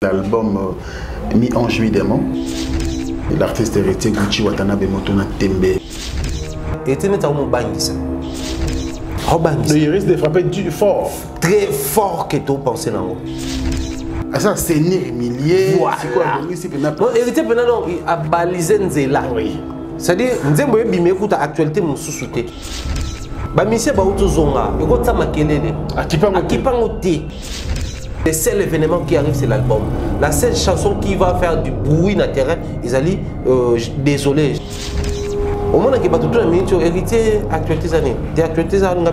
L'album mis en juillet démon. L'artiste héritier Gucci Watanabe Motona Tembe. Et tu n'es pas un bangissa. Il risque de frapper fort. Très fort que tu penses là. Ça, c'est milliers. Voilà. C'est quoi? Non, héritier pendant il a balisé Nzela. Oui. C'est-à-dire, Nzembo bimé écoute actualité mon sous-souté. Ba monsieur ba utozonga, écoute ça makelele. Akipangote. Le seul événement qui arrive, c'est l'album. La seule chanson qui va faire du bruit dans le terrain, ils allaient désolé. Au moment où il y a tout le monde, héritier actualité zanée. Des actualités zanée,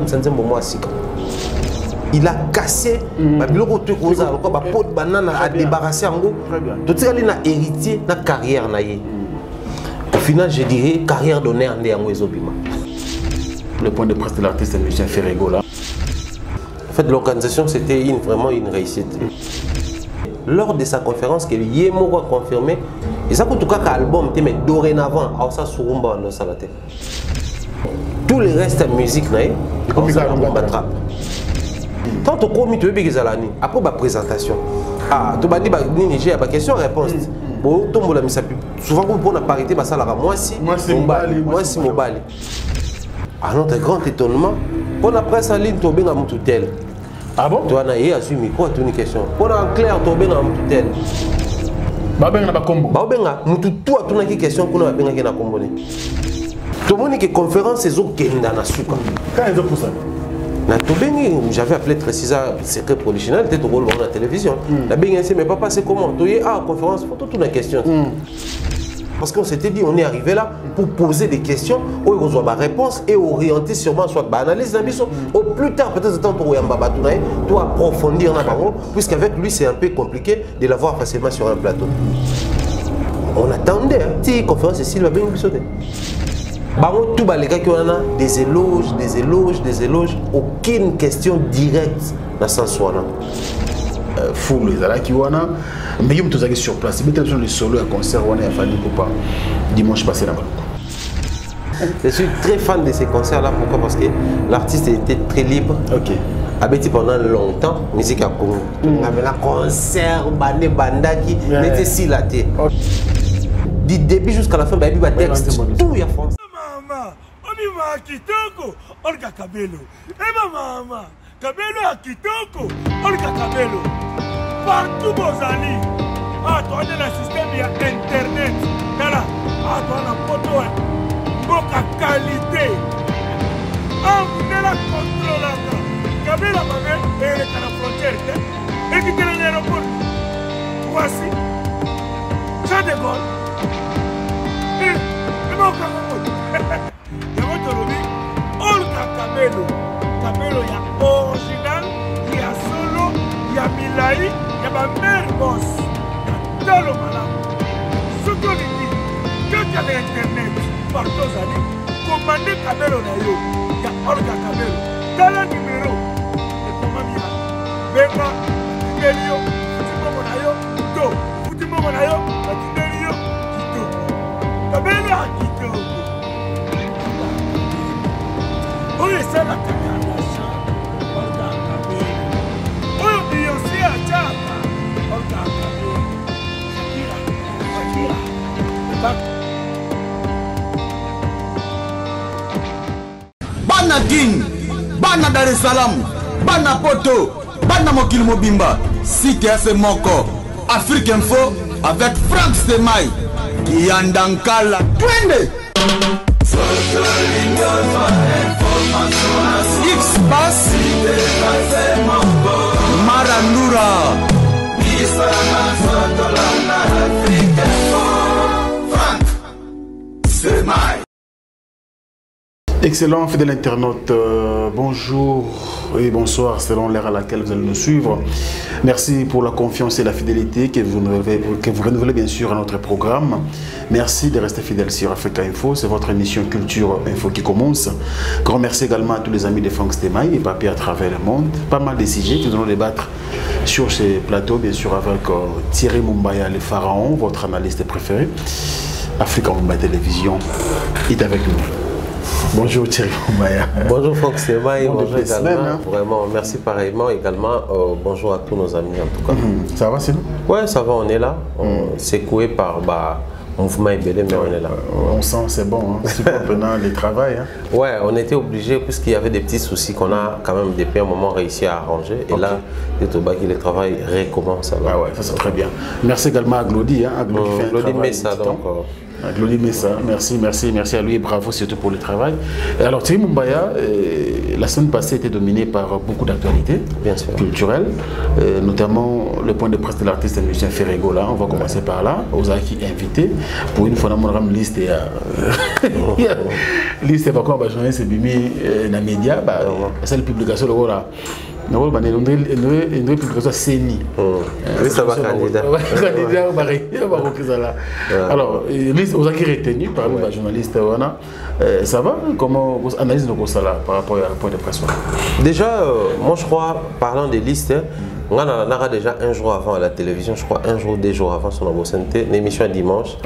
il a cassé le bureau de Koza, le pot de banane a débarrassé en gros. Tout ça, il a héritier na carrière. Au final, je dirais carrière d'honneur en Ezobima. Le point de presse de l'artiste Lucien Ferrego là. En fait, l'organisation, c'était vraiment une réussite. Lors de sa conférence, que Yemo a confirmé, et ça, en tout cas, l'album, mais dorénavant, ça, Surumba, on a la tête. Tout le reste de musique, on va trap. Tant que commis, tu veux bien qu'ils aient après la présentation. Ah, tu vas dire, j'ai une question-réponse. Bon, souvent, pour la parité, ça, moi, si, mobile. À notre grand étonnement, pour la presse en ligne, tu as bien un tel. Ah bon? Tu as un micro, tu as une question. Pour la clair, tu as bien un tel. Babenga combo. Babenga, tout a une question pour nous babenga na combo. Tout le monde qui conférence c'est au Kenda na suka. Quand ils ont pour ça? Na to bengi, j'avais appelé Trécisa secret professionnel, peut-être rôle dans la télévision. La bengi c'est mais papa c'est comment? Tu es conférence photo toute la question. Parce qu'on s'était dit, on est arrivé là pour poser des questions, où ils ont ma réponse et orienter sûrement soit analyse d'ambition. Au plus tard, peut-être temps pour tu approfondir dans le puisqu'avec lui, c'est un peu compliqué de l'avoir facilement sur un plateau. On attendait, si conférence ici, il va bien nous sauter. Tout les gars qui ont des éloges, aucune question directe dans ce sens là. Fou les ala qui wana mais yom tous sur place mais les solo à concert on a fallu pas dimanche passé là. Je suis très fan de ces concerts là. Pourquoi? Parce que l'artiste était très libre. Ok. Abeti pendant longtemps musique à Congo. Avec un concert bandé bandaki n'était si laté. Du début jusqu'à la fin bah il y a texte tout y a France. Maman, on y va à Kitoko, Olga Kabelo. Maman, Kabelo à Kitoko, Olga Kabelo. Partout vos amis. Ah, toi, on a le système, il y a Internet. Voilà. Ah, toi, on a photo. Boka qualité. Ah, vous avez la contrôle là. Kabelo, elle est à la frontière. Et qui est à l'aéroport. Voici. Ça décolle. Et bon, il y a votre lobby. Olga Kabelo. Kabelo, il y a original, il y a solo, il y a Milaï, il y a ma mère boss. Il y a Talo Malam. Surtout les filles, quand il y a l'internet, partout aux années, commandez Kabelo Nayo. Il y a Olga Kabelo. Dans le numéro, et comment il y a Bema, Tiberio, Futimo Nayo, To, Futimo Nayo, Tiberio, Kito. Kabelo a Kito. Oui, c'est la carrière. Bana Guine, Bana Dar es Salaam, Bana Poto, Bana Mokil Mobimba, Cité AC Moko, Afrique Info avec Franck Stemai, Yandankala, Twende. X-Bass, Marandura, Franck Stemai. Excellent, fidèle internaute, bonjour et bonsoir selon l'heure à laquelle vous allez nous suivre. Merci pour la confiance et la fidélité que vous renouvelez bien sûr à notre programme. Merci de rester fidèle sur Africa Info, c'est votre émission Culture Info qui commence. Grand merci également à tous les amis de Franck Stemai et papier à travers le monde. Pas mal de sujets que nous allons débattre sur ces plateaux, bien sûr avec Thierry Mumbaya, le pharaon, votre analyste préféré. Africa Mumbai Télévision est avec nous. Bonjour Thierry Mombaya. Bonjour Franck Semaï, bonjour également. Semaines, hein. Vraiment, merci pareillement également. Bonjour à tous nos amis en tout cas. Ça va, c'est nous? Ouais, ça va, on est là. On s'est secoué par mouvement ébélé, mais on est là. On sent, c'est bon, hein. Super pendant le travail. Hein. Ouais, on était obligé, puisqu'il y avait des petits soucis qu'on a quand même depuis un moment réussi à arranger. Et là, le travail recommence. Alors. Ah ouais, ça c'est très bien. Merci également à Glody. Hein. Glody Messa, donc. Glody Messa, merci à lui et bravo surtout pour le travail. Alors Thierry Mombaya, la semaine passée était dominée par beaucoup d'actualités culturelles, notamment le point de presse de l'artiste et musicien Ferrego. Là, on va commencer par là. Ozaki invité pour une fois dans mon liste liste par contre journaliste bimi na média c'est la publication de là. Une publication CENI. Ça va candidat. Alors, Ozaki retenu par le journaliste. Ça va? Comment vous analysez par rapport à point de presse? Déjà, moi je crois, parlant des listes, on a déjà un jour avant à la télévision, je crois un jour, 2 jours avant son absence, l'émission dimanche.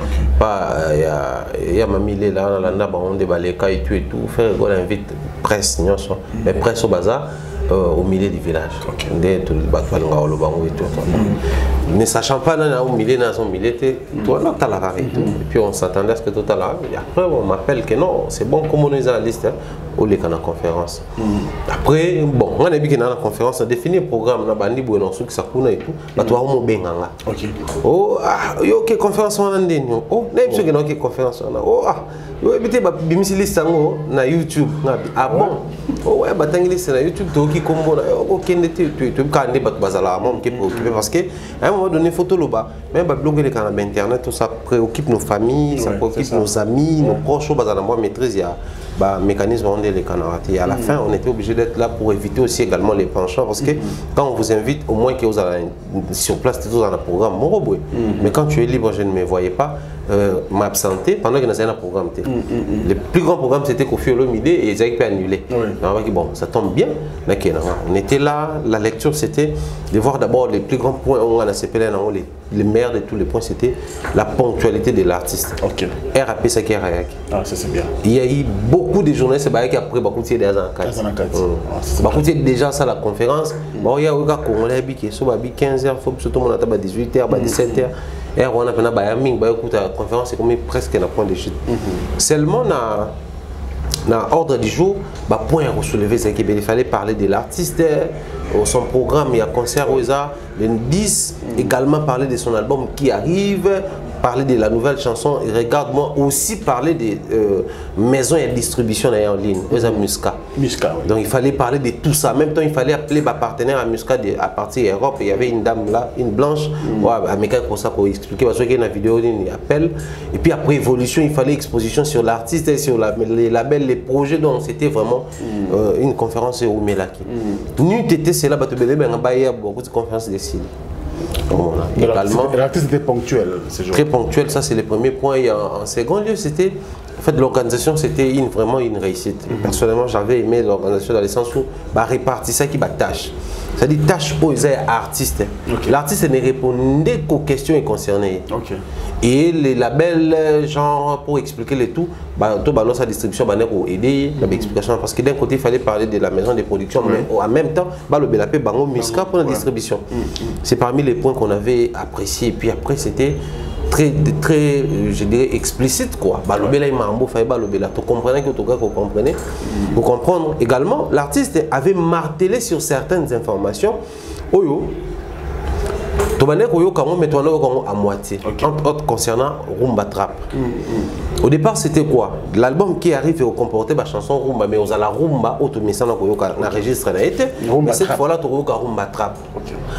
Il y a Mamie là, on débat les cas et tout, faire on invite presse, mais presse au bazar. Au milieu du village. Ne sachant pas au milieu, et puis on s'attendait à ce que tout à l'heure. Après, on m'appelle que non, c'est bon comme on est à la liste ou les canaux conférence. Après, bon, on a dit que dans la conférence, on a défini le programme, on a bandi pour nous qui s'accoutent et tout. Ok. Oh, ok, conférence on a dit. Oh, n'a pas que conférence on a. Oh, yo ebité ba bimisi liste ngo na YouTube. Ah bon. Oh ouais, batangi liste na YouTube to ki kombo na o kende tu ka ndé bat bazala mom qui préoccupé parce que à un moment donné photo loba même ba blog les canaux internet tout ça préoccupe nos familles, ça préoccupe nos amis, nos proches bazala moi maîtrise il y a bah mécanisme on est les canaux et à la fin on était obligé d'être là pour éviter aussi également les penchants parce que quand on vous invite au moins que vous allez sur place tout dans le programme mais quand tu es libre je ne me voyais pas m'absenter pendant que nous avons un programme. Le plus grand programme c'était Kofi Olomide et ils avaient annulé. Bon, ça tombe bien. On était là, la lecture c'était de voir d'abord les plus grands points, on a CPL, les meilleurs de tous les points c'était la ponctualité de l'artiste. RAP ça qui est Rayak. Ah, ça c'est bien. Il y a eu beaucoup de journalistes qui après Bakouti des Bakouti déjà ça la conférence. Bon, il y a un gars congolais qui est sur 15h, il faut que tout le monde attend à 18h, 17h. Et on a fait la conférence, c'est comme presque un point de chute. Seulement, dans l'ordre du jour, point à soulever, c'est qu'il fallait parler de l'artiste, son programme, il y a concert aux arts, le 10, également parler de son album qui arrive, parler de la nouvelle chanson, et regarde-moi aussi parler des maisons et distribution en ligne, Musca. Donc il fallait parler de tout ça. En même temps, il fallait appeler ma partenaire à Musca à partir d'Europe. Il y avait une dame là, une blanche, américaine pour ça pour expliquer parce qu'il y a une vidéo, il appelle. Et puis après évolution, il fallait exposition sur l'artiste et sur les labels, les projets. Donc c'était vraiment une conférence au Melaki. Nous étions c'est là, il y a beaucoup de conférences de style. L'artiste était ponctuel ce jour. Très ponctuel, ça c'est le premier point. Et en second lieu, c'était en fait l'organisation, c'était vraiment une réussite. Personnellement, j'avais aimé l'organisation dans le sens où répartir ça qui tâche. C'est-à-dire tâche pour les artistes. L'artiste ne répondait qu'aux questions concernées. Et les labels, genre pour expliquer le tout, sa distribution pour aider l'explication. Parce que d'un côté, il fallait parler de la maison de production, mais en même temps, le Belapé Bango Musca pour la distribution. C'est parmi les points qu'on avait appréciés. Et puis après, c'était très, je dirais, explicite quoi. Tu comprenez que vous comprenez. Pour comprendre également, l'artiste avait martelé sur certaines informations. À moitié, entre autres concernant Rumba Trap. Au départ, c'était quoi? L'album qui arrive et comportait la chanson Rumba, mais on a la Rumba, on a enregistré. Mais cette fois-là, on a Rumba Trap.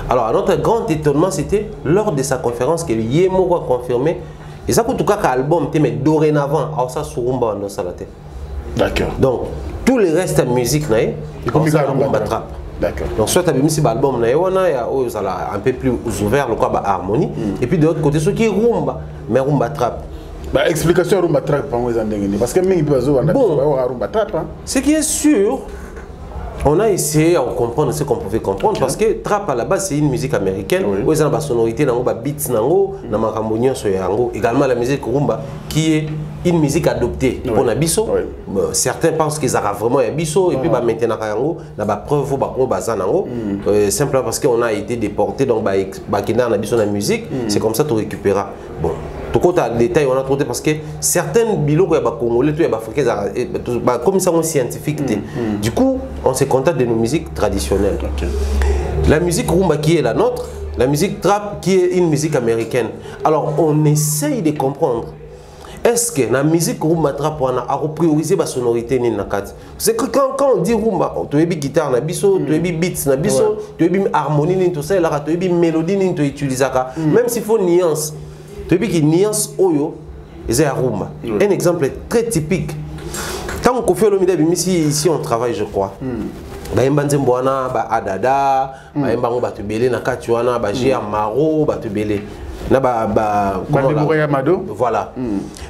Alors, notre grand étonnement, c'était lors de sa conférence que Yemo a confirmé. Et ça, en tout cas, l'album, mais dorénavant, ça sur Rumba, on a la tête. D'accord. Donc, tout le reste de la musique, on a Rumba Trap. Donc soit tu as mis l'album un peu plus ouvert, le quoi harmonie, et puis de l'autre côté ce qui est rumba, mais rumba trap. Explication rumba trap parce que même bon, ce qui est sûr, On a essayé de comprendre ce qu'on pouvait comprendre parce que trap à la base c'est une musique américaine où ils ont la sonorité, des beats, également la musique rumba qui est une musique adoptée pour Nabiso. Certains pensent qu'ils ont vraiment un biso et puis maintenant il y a preuve simplement parce qu'on a été déporté donc la musique, c'est comme ça que tu récupéras. Bon. Tout côté détail on a trouvé parce que certaines bilans il y a congolais tout il y a africains comme ça on scientifique du coup on se contente de nos musiques traditionnelles. La musique rumba qui est la nôtre, la musique trap qui est une musique américaine. Alors on essaye de comprendre est-ce que la musique rumba trap on a prioriser la sonorité ni nakati. C'est que quand on dit rumba tu as guitare na biso, tu as beats na biso, tu as harmonie ni tout ça là tu as mélodie ni tu utilises même s'il faut nuance. Tu as vu qu'il y a nuance oyo, c'est à rumba. Un exemple très typique. Tant qu'on fait le milieu ici on travaille je crois. Ba yembanze mbwana ba adada, ba yembango ba tubele na katuana, ba jia maro ba tubele. Na ba voilà.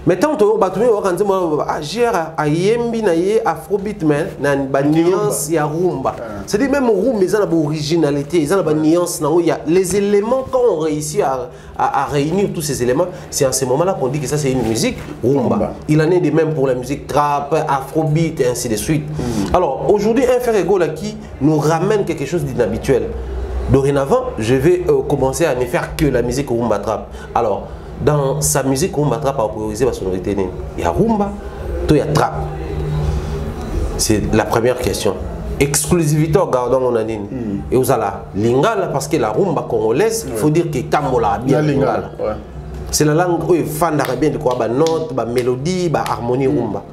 Mais tant que ba tubele wakanze mo agir a yembi na ye afrobeat man na ba nuance ya rumba. C'est dit même rumba ils ont la originalité, ils ont la nuance na il y a les éléments quand on réussit à réunir tous ces éléments, c'est en ce moment-là qu'on dit que ça c'est une musique rumba. Il en est de même pour la musique trap, afrobeat et ainsi de suite. Alors aujourd'hui un frère ego là qui nous ramène quelque chose d'inhabituel. Dorénavant, je vais commencer à ne faire que la musique rumba trap. Alors, dans sa musique rumba trap, à prioriser la sonorité, il y a rumba, il y a trap. C'est la première question. Exclusivité, regardons on a dit. Et vous avez la lingala, parce que la rumba congolaise, il faut dire que Tambola bien lingala. C'est la langue où les fans d'arabien de quoi ba note, ba mélodie, ba harmonie rumba.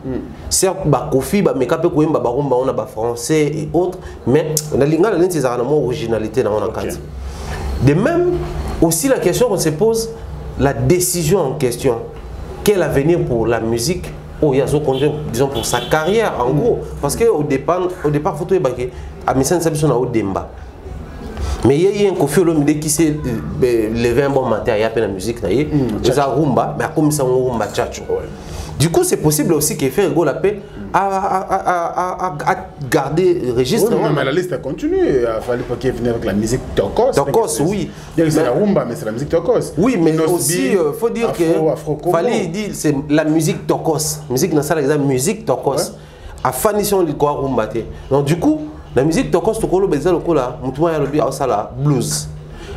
Certes, ba kofi, ba mekape ko ba rumba on a ba français et autres, mais la lingala c'est ça originalité dans on a quatre. De même, aussi la question qu'on se pose, la décision en question. Quel avenir pour la musique? Oh, il y a disons pour sa carrière en gros, parce que au départ, faut tout ébaquer. À Missen Sabison a au Demba. Mais il y a un Kofi Olomide qui s'est levé un bon matin, il y a la musique, il y a rumba, mais comme ça on rumba tchatcho. Du coup, c'est possible aussi qu'il fait la paix à garder le registre. Oui, mais la liste continue. Il fallait pas qu'il vienne avec la musique Tokos. Tokos, oui. C'est la rumba, mais c'est la musique Tokos. Oui, mais aussi, il faut dire que fallait dire c'est la musique Tokos. Musique dans ça, l'exemple musique Tokos. À finition de quoi rumba. Donc du coup, la musique Tokos, tu connais bien le coup là, mutuwa ya lobi ausala blues.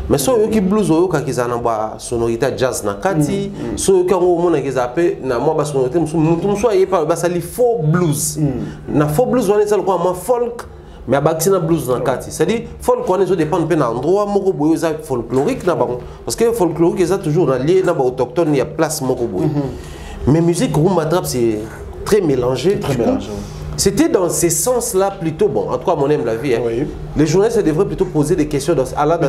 Mais so yoki blues oyo ka kizana ba sonorité jazz na kati, so yoki ngo mona kizape na mo ba sonorité mutu so aye pa ba sali faux blues. Na faux blues wana ça ko ma folk mais abakisi na blues na kati. C'est-à-dire folk wana so dépend pe na endroit moko boyo za folklorique na bango parce que folklorique ça toujours na lié na ba autochtone il y a place moko boyo. Mais musique rumba trap c'est très mélangé, très mélangé. C'était dans ce sens-là plutôt, bon, en tout cas, mon aime la vie. Hein. Oui. Les journalistes devraient plutôt poser des questions dans ce sens-là.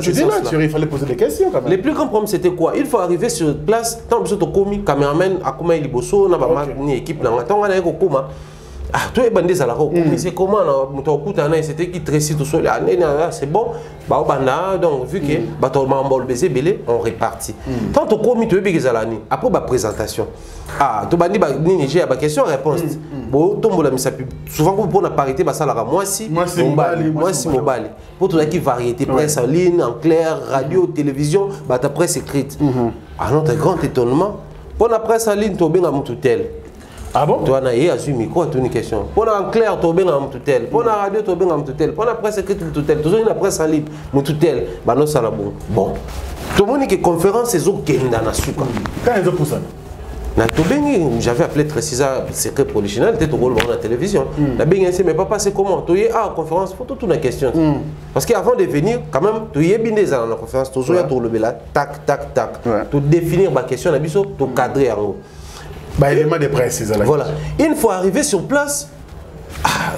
Il fallait poser des questions quand même. Les plus grands problèmes, c'était quoi? Il faut arriver sur place, tant que tu as commis, cameraman, Akuma Iliboso, une équipe, ah, tu es bandé à la roue. C'est comment c'était qui tressit tout seul. C'est bon. Donc, vu que on répartit. Tant que commis, tu es bien zalani. Après la présentation. Ah, tu as dit Niger, question réponse. Souvent, pour la parité, ça la moi si mobile. Pour tout qui variété, presse en ligne, en clair, radio, télévision, ta presse écrite. À notre grand étonnement, pour la presse en ligne, tu as bien un tel. Ah bon? Tu as un micro, tu as une question. Pour la clair, tu as bien un tutel. Pour la radio, tu as bien un tutel. Pour la presse écrite, tu as tutel. Tu as une presse en ligne, mon tutel. Bah non, ça la bon. Bon. Tout le monde dit que conférence, c'est ok dans la souka. Quand ils ont pour ça? J'avais appelé Trécisa secret professionnel, peut-être au rôle de la télévision. La BNC, mais papa, c'est comment? Tu es à conférence, faut toute une question. Parce qu'avant de venir, quand même, tu es bien dans la conférence, tu es tout le là, tac, tac, tac. Tu définir ma question, tu cadrer en haut. Élément de presse, voilà. Une fois arrivé sur place,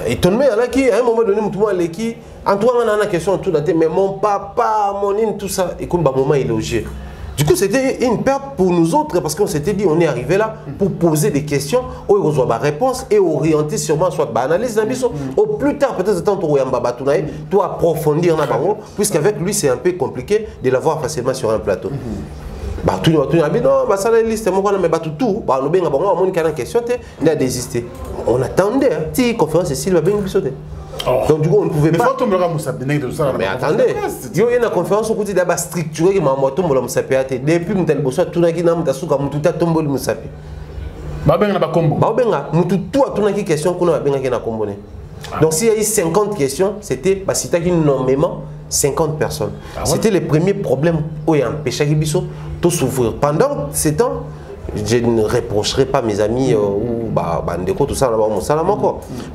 étonnement, il y en a qui, à un moment donné, tout le monde qui, Antoine, on a une question, tout la tête, mais mon papa, mon île, tout ça, et comme moment il est logé. Du coup, c'était une perte pour nous autres parce qu'on s'était dit, on est arrivé là pour poser des questions, où il reçoit ma réponse et orienter sûrement soit analyse au plus tard, peut-être tant tu approfondir dans le puisqu'avec lui, c'est un peu compliqué de l'avoir facilement sur un plateau. Bah tout non bah ça la liste moi mais bah tout bah nous bien bah moi on a une question il a désisté on attendait hein si conférence Cécile va bien sauter Donc du coup, on ne pouvait pas. Mais attendez, il y a une conférence où il y a une structure qui m'a montré mon Moussapi. Depuis que je suis tout le monde a tombé le Moussapi. Donc s'il y a eu 50 questions, c'était nommément 50 personnes. C'était le premier problème où il y a empêché de s'ouvrir. Pendant ces temps, je ne reprocherai pas mes amis ou Bandeko, tout ça,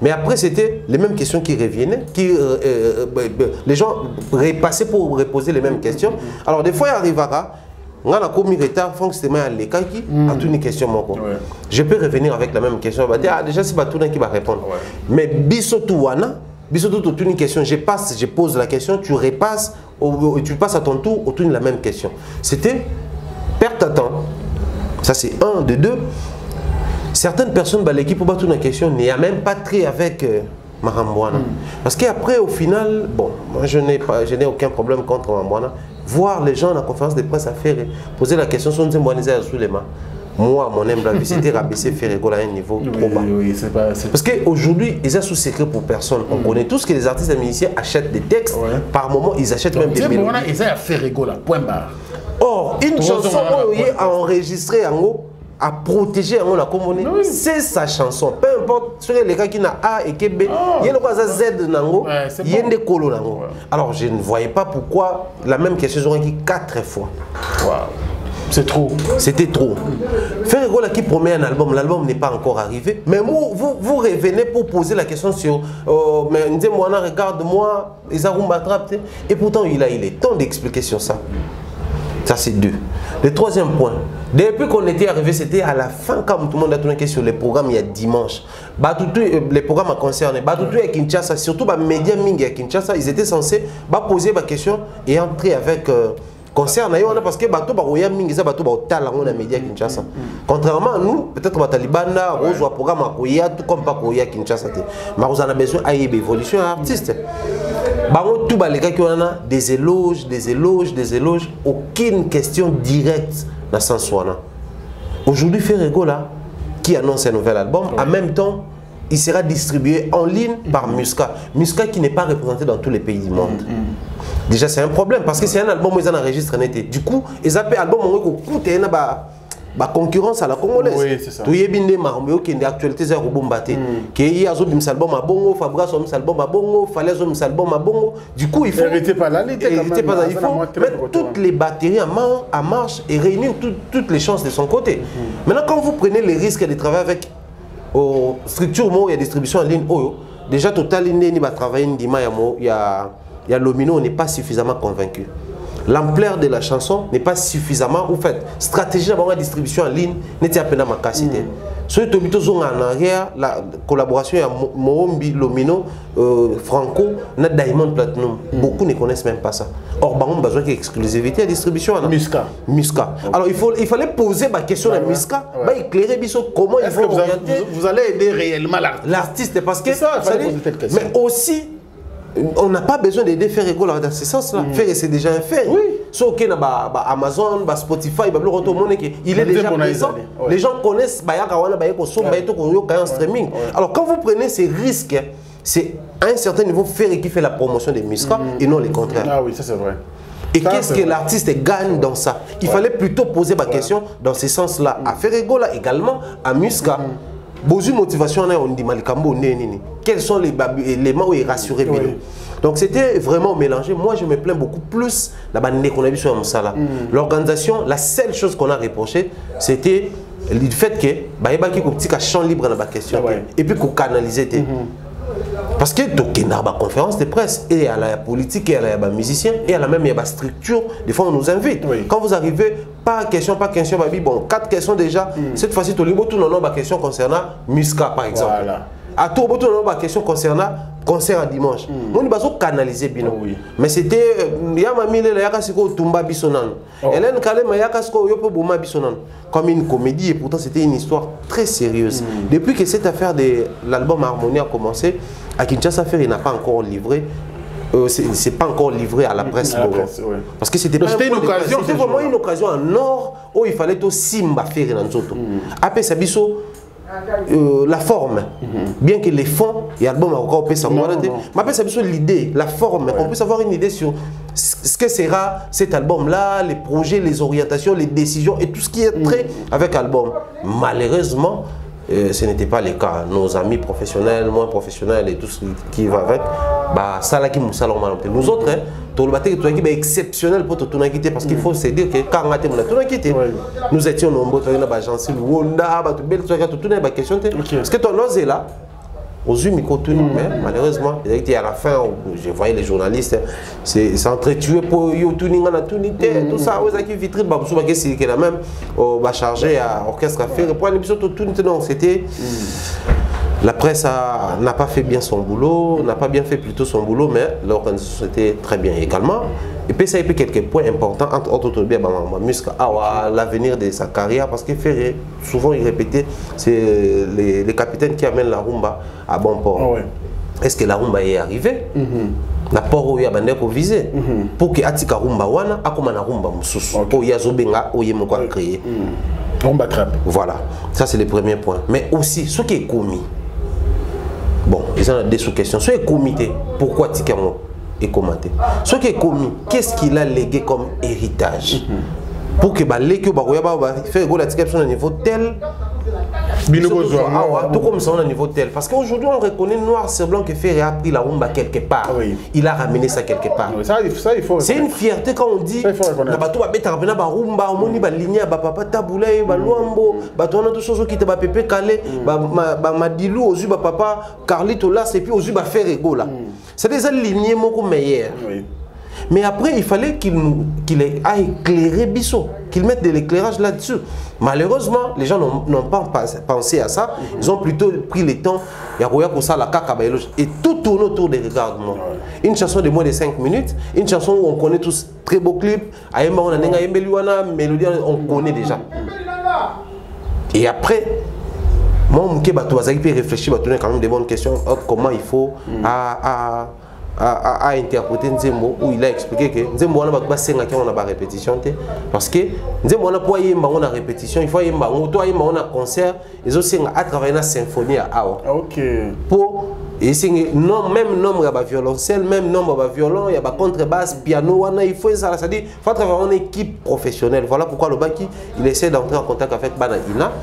mais après c'était les mêmes questions qui revenaient, les gens repassaient pour reposer les mêmes questions. Alors des fois il arrivera, on a commis retard, je peux revenir avec la même question. Déjà c'est pas tout le monde qui va répondre. Mais Bissotouana, toute une question, je pose la question, tu repasses, tu passes à ton tour, autour de la même question. C'était perte à temps. Ça c'est un de deux. Certaines personnes, l'équipe pour battre une question n'y a même pas trait avec Marambouana. Parce qu'après au final, bon, moi je n'ai aucun problème contre Marambouana. Voir les gens à la conférence de presse à faire poser la question sur les mains. Moi, mon humble avis, c'était rabaisser Ferrego à un niveau trop bas. Parce qu'aujourd'hui, ils sont sous secret pour personne. On connaît tous que les artistes et musiciens achètent des textes. Par moment, ils achètent même des mélodies. Ils ont Ferrego là, point barre. Or, une chanson à enregistrer en haut, à protéger en haut la communauté, c'est sa chanson. Peu importe, sur les cas qui n'a A et qui B, il y a le quoi Z nango, il y a des colos nango. Alors, je ne voyais pas pourquoi la même question j'aurais dit 4 fois. C'est trop. C'était trop. Ferrego qui promet un album, l'album n'est pas encore arrivé. Mais vous revenez pour poser la question sur mais moi regarde-moi, Isaroum m'attrape. Et pourtant il est temps d'expliquer sur ça. Ça c'est deux. Le troisième point, depuis qu'on était arrivé, c'était à la fin quand tout le monde a tourné sur les programmes il y a dimanche. Les programmes à concerner, à Kinshasa, surtout les médias Mingi à Kinshasa, ils étaient censés poser ma question et entrer avec concert parce que bateau baroya mingi za bateau baotala ngona média Kinshasa. Contrairement à nous, peut-être batalibana rose wa programme akoya tout comme pas koya Kinshasa te. Mais on a besoin ayé évolution artiste. Bango tout baleka qui on a des éloges, aucune question directe dans sens wana. Aujourd'hui Ferrego là qui annonce un nouvel album, en même temps il sera distribué en ligne par Muska. Muska qui n'est pas représenté dans tous les pays du monde. Déjà c'est un problème parce que c'est un album où ils en enregistrent. Du coup, ils appellent album où ils ont une concurrence à la congolaise. Oui, c'est ça. Tu y bindé marmio qui est actualité c'est Robombaté. Qui y a un album à Bongo, Fabra son album à Bongo, Falaise son album à Bongo. Du coup, il faut il faut mettre toutes les batteries en marche et réunir toutes les chances de son côté. Maintenant quand vous prenez les risques de travailler avec structure où il y a distribution en ligne, déjà Total Inde va travailler il y a Lomino, on n'est pas suffisamment convaincu. L'ampleur de la chanson n'est pas suffisamment, ou fait, stratégie de la distribution en ligne n'était à peine à ma capacité. Sur en arrière, la collaboration avec Mohombi, Lomino, Franco, Diamond Platinum. Beaucoup ne connaissent même pas ça. Or, on a besoin d'exclusivité à distribution. Muska. Alors, il fallait poser ma question à Muska, éclairer comment il faut orienter. Vous allez aider réellement l'artiste. Parce que ça, mais aussi, on n'a pas besoin d'aider Ferrego dans ce sens-là. Ferrego c'est déjà un fait. Sauf qu'il y a Amazon, Spotify, il est déjà présent. Les gens connaissent en streaming. Alors quand vous prenez ces risques, c'est à un certain niveau Ferrego qui fait la promotion des Muska et non le contraire. Ah oui, ça c'est vrai. Et qu'est-ce que l'artiste gagne dans ça? Il fallait plutôt poser ma question dans ce sens-là. À Ferrego là également, à Muska. Beaucoup de motivation, on dit Malikambo, quels sont les éléments où il est rassuré? Donc c'était vraiment mélangé. Moi je me plains beaucoup plus la bande qu'on a vu sur Moussala. L'organisation, la seule chose qu'on a reproché, c'était le fait que il y a un champ libre dans la question et puis qu'on canalise. Parce que il y a une conférence de presse, et il y a la politique, et il y a les musiciens, et il y a même la structure. Des fois, on nous invite. Quand vous arrivez, pas question, bon, 4 questions déjà. Cette fois-ci, tout le monde a une question concernant Muska, par exemple. À tout le monde a une question concernant concert à dimanche. On va canaliser bien. Mais c'était, il y a Tumba Bissonan. Hélène Kalem, Bouma Bissonan. Comme une comédie, et pourtant c'était une histoire très sérieuse. Depuis que cette affaire de l'album Harmonie a commencé, à Kinshasa, il n'a pas encore livré. C'est pas encore livré à la presse. Parce que c'était une occasion. C'était vraiment une occasion en or où il fallait tout Simba faire dans Zoto. Après Sabiso, la forme. Bien que les fonds, il y a l'album encore peut savoir. Mais c'est plutôt l'idée, la forme. On peut savoir une idée sur ce que sera cet album-là, les projets, les orientations, les décisions et tout ce qui est trait avec l'album. Malheureusement, ce n'était pas le cas. Nos amis professionnels, moins professionnels et tout ce qui va avec, bah, ça là qui nous salon. Nous autres, tout le bâtiment est exceptionnel pour tout le monde parce qu'il faut se dire que quand on a quitté, nous étions nombreux, nous avons agence, nous avons tout le question parce que ton os est là. Aux yeux micro mais malheureusement, à la fin, je voyais les journalistes, c'est entretué pour tout ça, aux acquis vitrines, c'est la même, chargé à orchestre à faire, pour non, c'était. La presse n'a pas fait bien son boulot, n'a pas bien fait plutôt son boulot, mais l'organisation était très bien également. Et puis ça a eu quelques points importants, entre autres, l'avenir de sa carrière, parce que Ferré, souvent il répétait, c'est les capitaines qui amènent la rumba à bon port. Oh ouais. Est-ce que la rumba est arrivée? La port où il y a visé pour que Atika rumba wana akoma na rumba mususu pour yazobenga oye moko créer. Rumba trap. Voilà, ça c'est le premier point. Mais aussi ce qui est commis. Bon, ils ont des sous-questions. Ce qui est comité, pourquoi Tikamo est commenté? Ce qui est commis, qu'est-ce qu'il a légué comme héritage? Pour que l'équipe faire la Tikamo au niveau tel. Tout comme ça, on a un niveau tel. Parce qu'aujourd'hui, on reconnaît noir sur blanc que Ferré a pris la rumba quelque part. Oui. Il a ramené ça quelque part. Oui, ça, il faut. C'est une fierté quand on dit. Na bato ba beta rabena ba rumba, on moni ba ligne ba papa taboulay, ba luambo, ba to na tout chose qui te ba pépé calé, ba madilou aux yeux ba papa Carlito là, et puis aux yeux ba Ferré go là. C'est des alignés beaucoup meilleurs. Oui. Mais après, il fallait qu'il ait éclairé Bissot, qu'il mette de l'éclairage là-dessus. Malheureusement, les gens n'ont pas pensé à ça. Ils ont plutôt pris le temps. Et tout tourne autour des regards. Une chanson de moins de 5 minutes, une chanson où on connaît tous très beaux clips. On connaît déjà. Et après, moi, je vais réfléchir, je vais quand même des bonnes questions. Comment il faut a interprété Nzembo où il a expliqué que Nzembo on a pas 5 ans on a pas répétition parce que Nzembo on a pas yemba on a répétition il faut yemba on a concert ils aussi à travailler la symphonie à Awa. OK. Pour et c'est non même nombre de violoncelle même nombre de violon il y a contrebasse piano il faut ça c'est-à-dire faut travailler en équipe professionnelle. Voilà pourquoi le Baki il essaie d'entrer en contact avec Banaina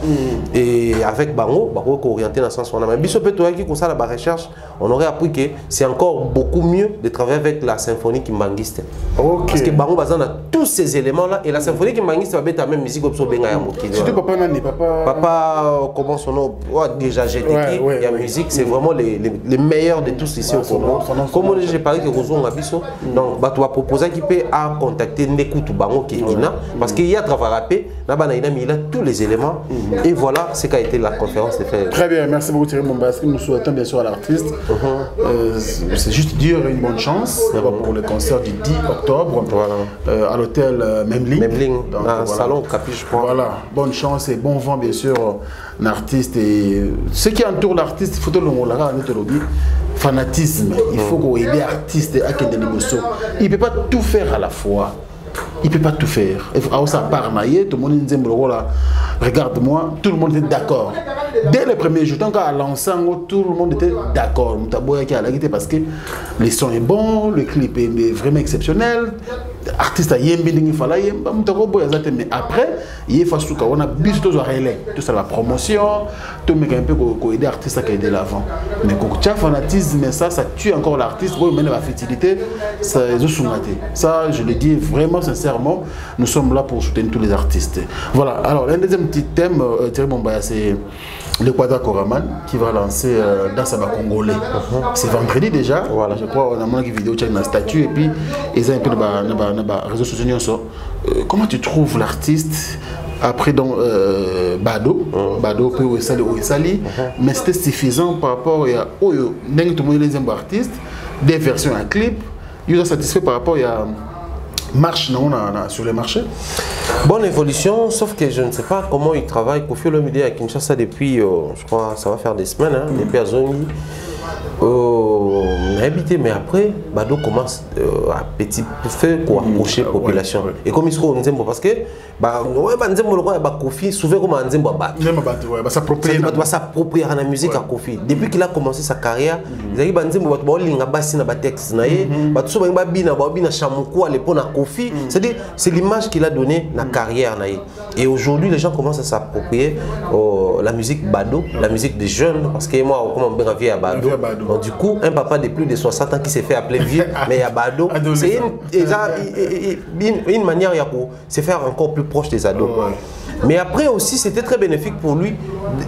et avec Bango orienté dans le sens on a même Bissopé toi qui comme ça la recherche on aurait appris que c'est encore beaucoup mieux de travailler avec la symphonie kimbanguiste. Okay. Parce que Bango Bazan a tous ces éléments là et la symphonie kimbanguiste va mettre la même musique comme ça benga ya mokili. Surtout papa comment son nom déjà GTK la musique c'est vraiment les meilleurs de tous ici au Congo. Comme j'ai parlé de Rozo Ngabiso, donc tu vas proposer qui peut à contacter Nekutu Bango qui est Ina parce qu'il y a travail rapé, il a tous les éléments et voilà ce qu'a été la conférence de fait. Très bien, merci beaucoup Thierry Mombassi. Nous souhaitons bien sûr à l'artiste. C'est juste dire une bonne chance pour le concert du 10 octobre à l'hôtel Memling. Dans salon Capiche. Voilà, bonne chance et bon vent bien sûr l'artiste et ce qui entoure l'artiste, il faut le fanatisme, il faut qu'on aide l'artiste à qu'il il ne peut pas tout faire à la fois. Il ne peut pas tout faire. Tout le monde dit, regarde-moi, tout le monde était d'accord. Dès le premier jour, tant qu'à l'ensemble, tout le monde était d'accord. Parce que le son est bon, le clip est vraiment exceptionnel. L'artiste a yembi fallait mais après il faut que on a bis tout ça la promotion tout mais un peu aider l'artiste à aider l'avant mais quand tu as fanatisme ça tue encore l'artiste pour mener la fertilité ça je le dis vraiment sincèrement nous sommes là pour soutenir tous les artistes. Voilà, alors un deuxième petit thème Thierry Mombaya c'est l'Equateur Koraman qui va lancer dans sa congolais. C'est vendredi déjà. Voilà. Je crois on a une vidéo avec la statue et puis ils ont un peu de réseaux sociaux. Comment tu trouves l'artiste après donc Bado peut Ouessali mais c'était suffisant par rapport à tout le monde les artistes des versions en clip. Ils sont satisfaits par rapport à marche sur les marchés. Bonne évolution, sauf que je ne sais pas comment ils travaillent. Kofi Olomide à Kinshasa depuis, je crois, ça va faire des semaines, depuis Azongi. On a habité, mais après, Bado commence à petit feu pour approcher la population. Et comme il se trouve, parce que Kofi, souvent comme on va s'approprier la musique à Kofi. Depuis qu'il a commencé sa carrière, il a dit c'est l'image qu'il a donnée dans la carrière. Et aujourd'hui, les gens commencent à s'approprier la musique Bado, la musique des jeunes, parce que moi, comme on a vu à Bado. Donc, du coup, un papa de plus de 60 ans qui s'est fait appeler vieux, mais à Bado, c'est une manière de se faire encore plus proche des ados. Mais après aussi, c'était très bénéfique pour lui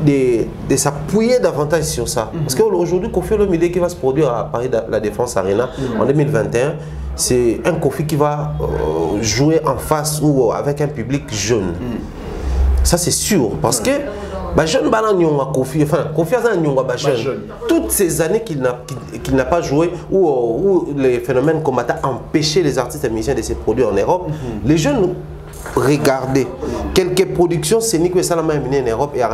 de s'appuyer davantage sur ça. Parce qu'aujourd'hui, Kofi Olomide qui va se produire à Paris La Défense Arena en 2021, c'est un Kofi qui va jouer en face ou avec un public jeune. Ça, c'est sûr. Parce que jeune Kofi, enfin, Kofi jeune. Toutes ces années qu'il n'a pas joué, où les phénomènes combattants empêchaient les artistes et musiciens de se produire en Europe, les jeunes regardaient quelques productions scéniques que ça m'a amené en Europe et à